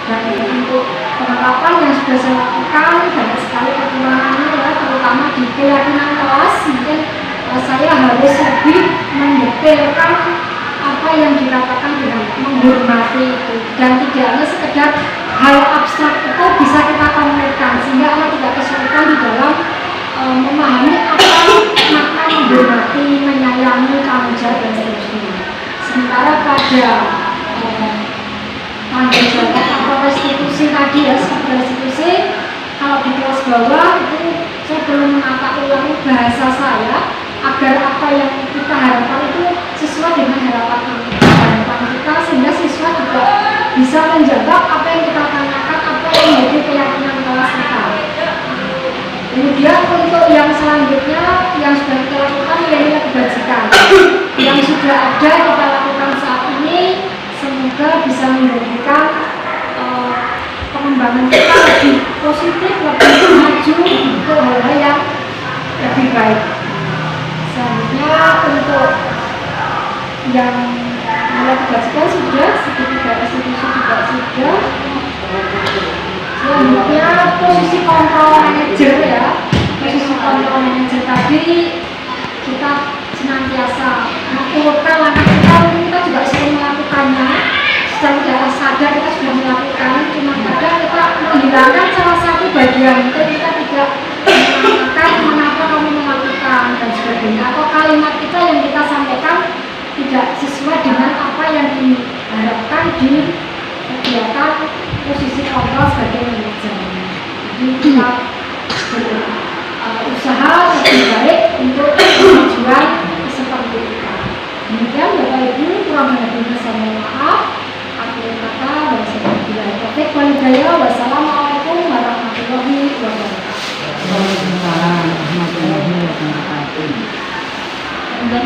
Dan untuk penerapan yang sudah saya lakukan banyak sekali kekurangannya ya, terutama di keyakinan kelas. Mungkin saya harus lebih mendetailkan apa yang dikatakan dengan menghormati itu, dan tidak hanya sekedar hal abstrak itu bisa kita komunikasikan sehingga anak tidak kesulitan di dalam memahami apa makna menghormati, menyayangi, tanggung jawab dan seterusnya. Sementara pada tanggung jawab atau restitusi tadi ya, seperti restitusi, kalau di kelas bawah itu saya belum menata ulang bahasa saya agar apa yang kita harapkan itu sesuai dengan harapan kita, sehingga siswa juga bisa menjawab apa yang kita tanyakan, apa yang menjadi keyakinan kelas kita. Kemudian untuk yang selanjutnya yang sudah kita lakukan nilai-nilai kebajikan yang sudah ada kita lakukan saat ini, semoga bisa menjadikan pengembangan kita lebih positif, lebih maju untuk hal-hal yang lebih baik. Selanjutnya untuk yang nilai kebajikan sudah, sertifikat restitusi juga sudah. Selanjutnya posisi kontrol manajer ya, posisi kontrol manajer tadi kita senantiasa mengukurkan langkah kita juga sering melakukannya secara tidak sadar, kita sudah melakukan, cuma kadang kita menghilangkan salah satu bagian itu, kita tidak mengatakan mengapa kamu melakukan dan sebagainya, atau kalimat kita yang kita sampaikan tidak sesuai dengan apa yang diharapkan di kegiatan posisi kontrol sebagai manajer. Jadi kita berusaha lebih baik untuk kemajuan seperti itu. Demikian Bapak Ibu, kurang lebihnya saya mohon maaf. Akhir kata, wassalamualaikum warahmatullahi wabarakatuh. Waalaikumsalam warahmatullahi wabarakatuh. Dan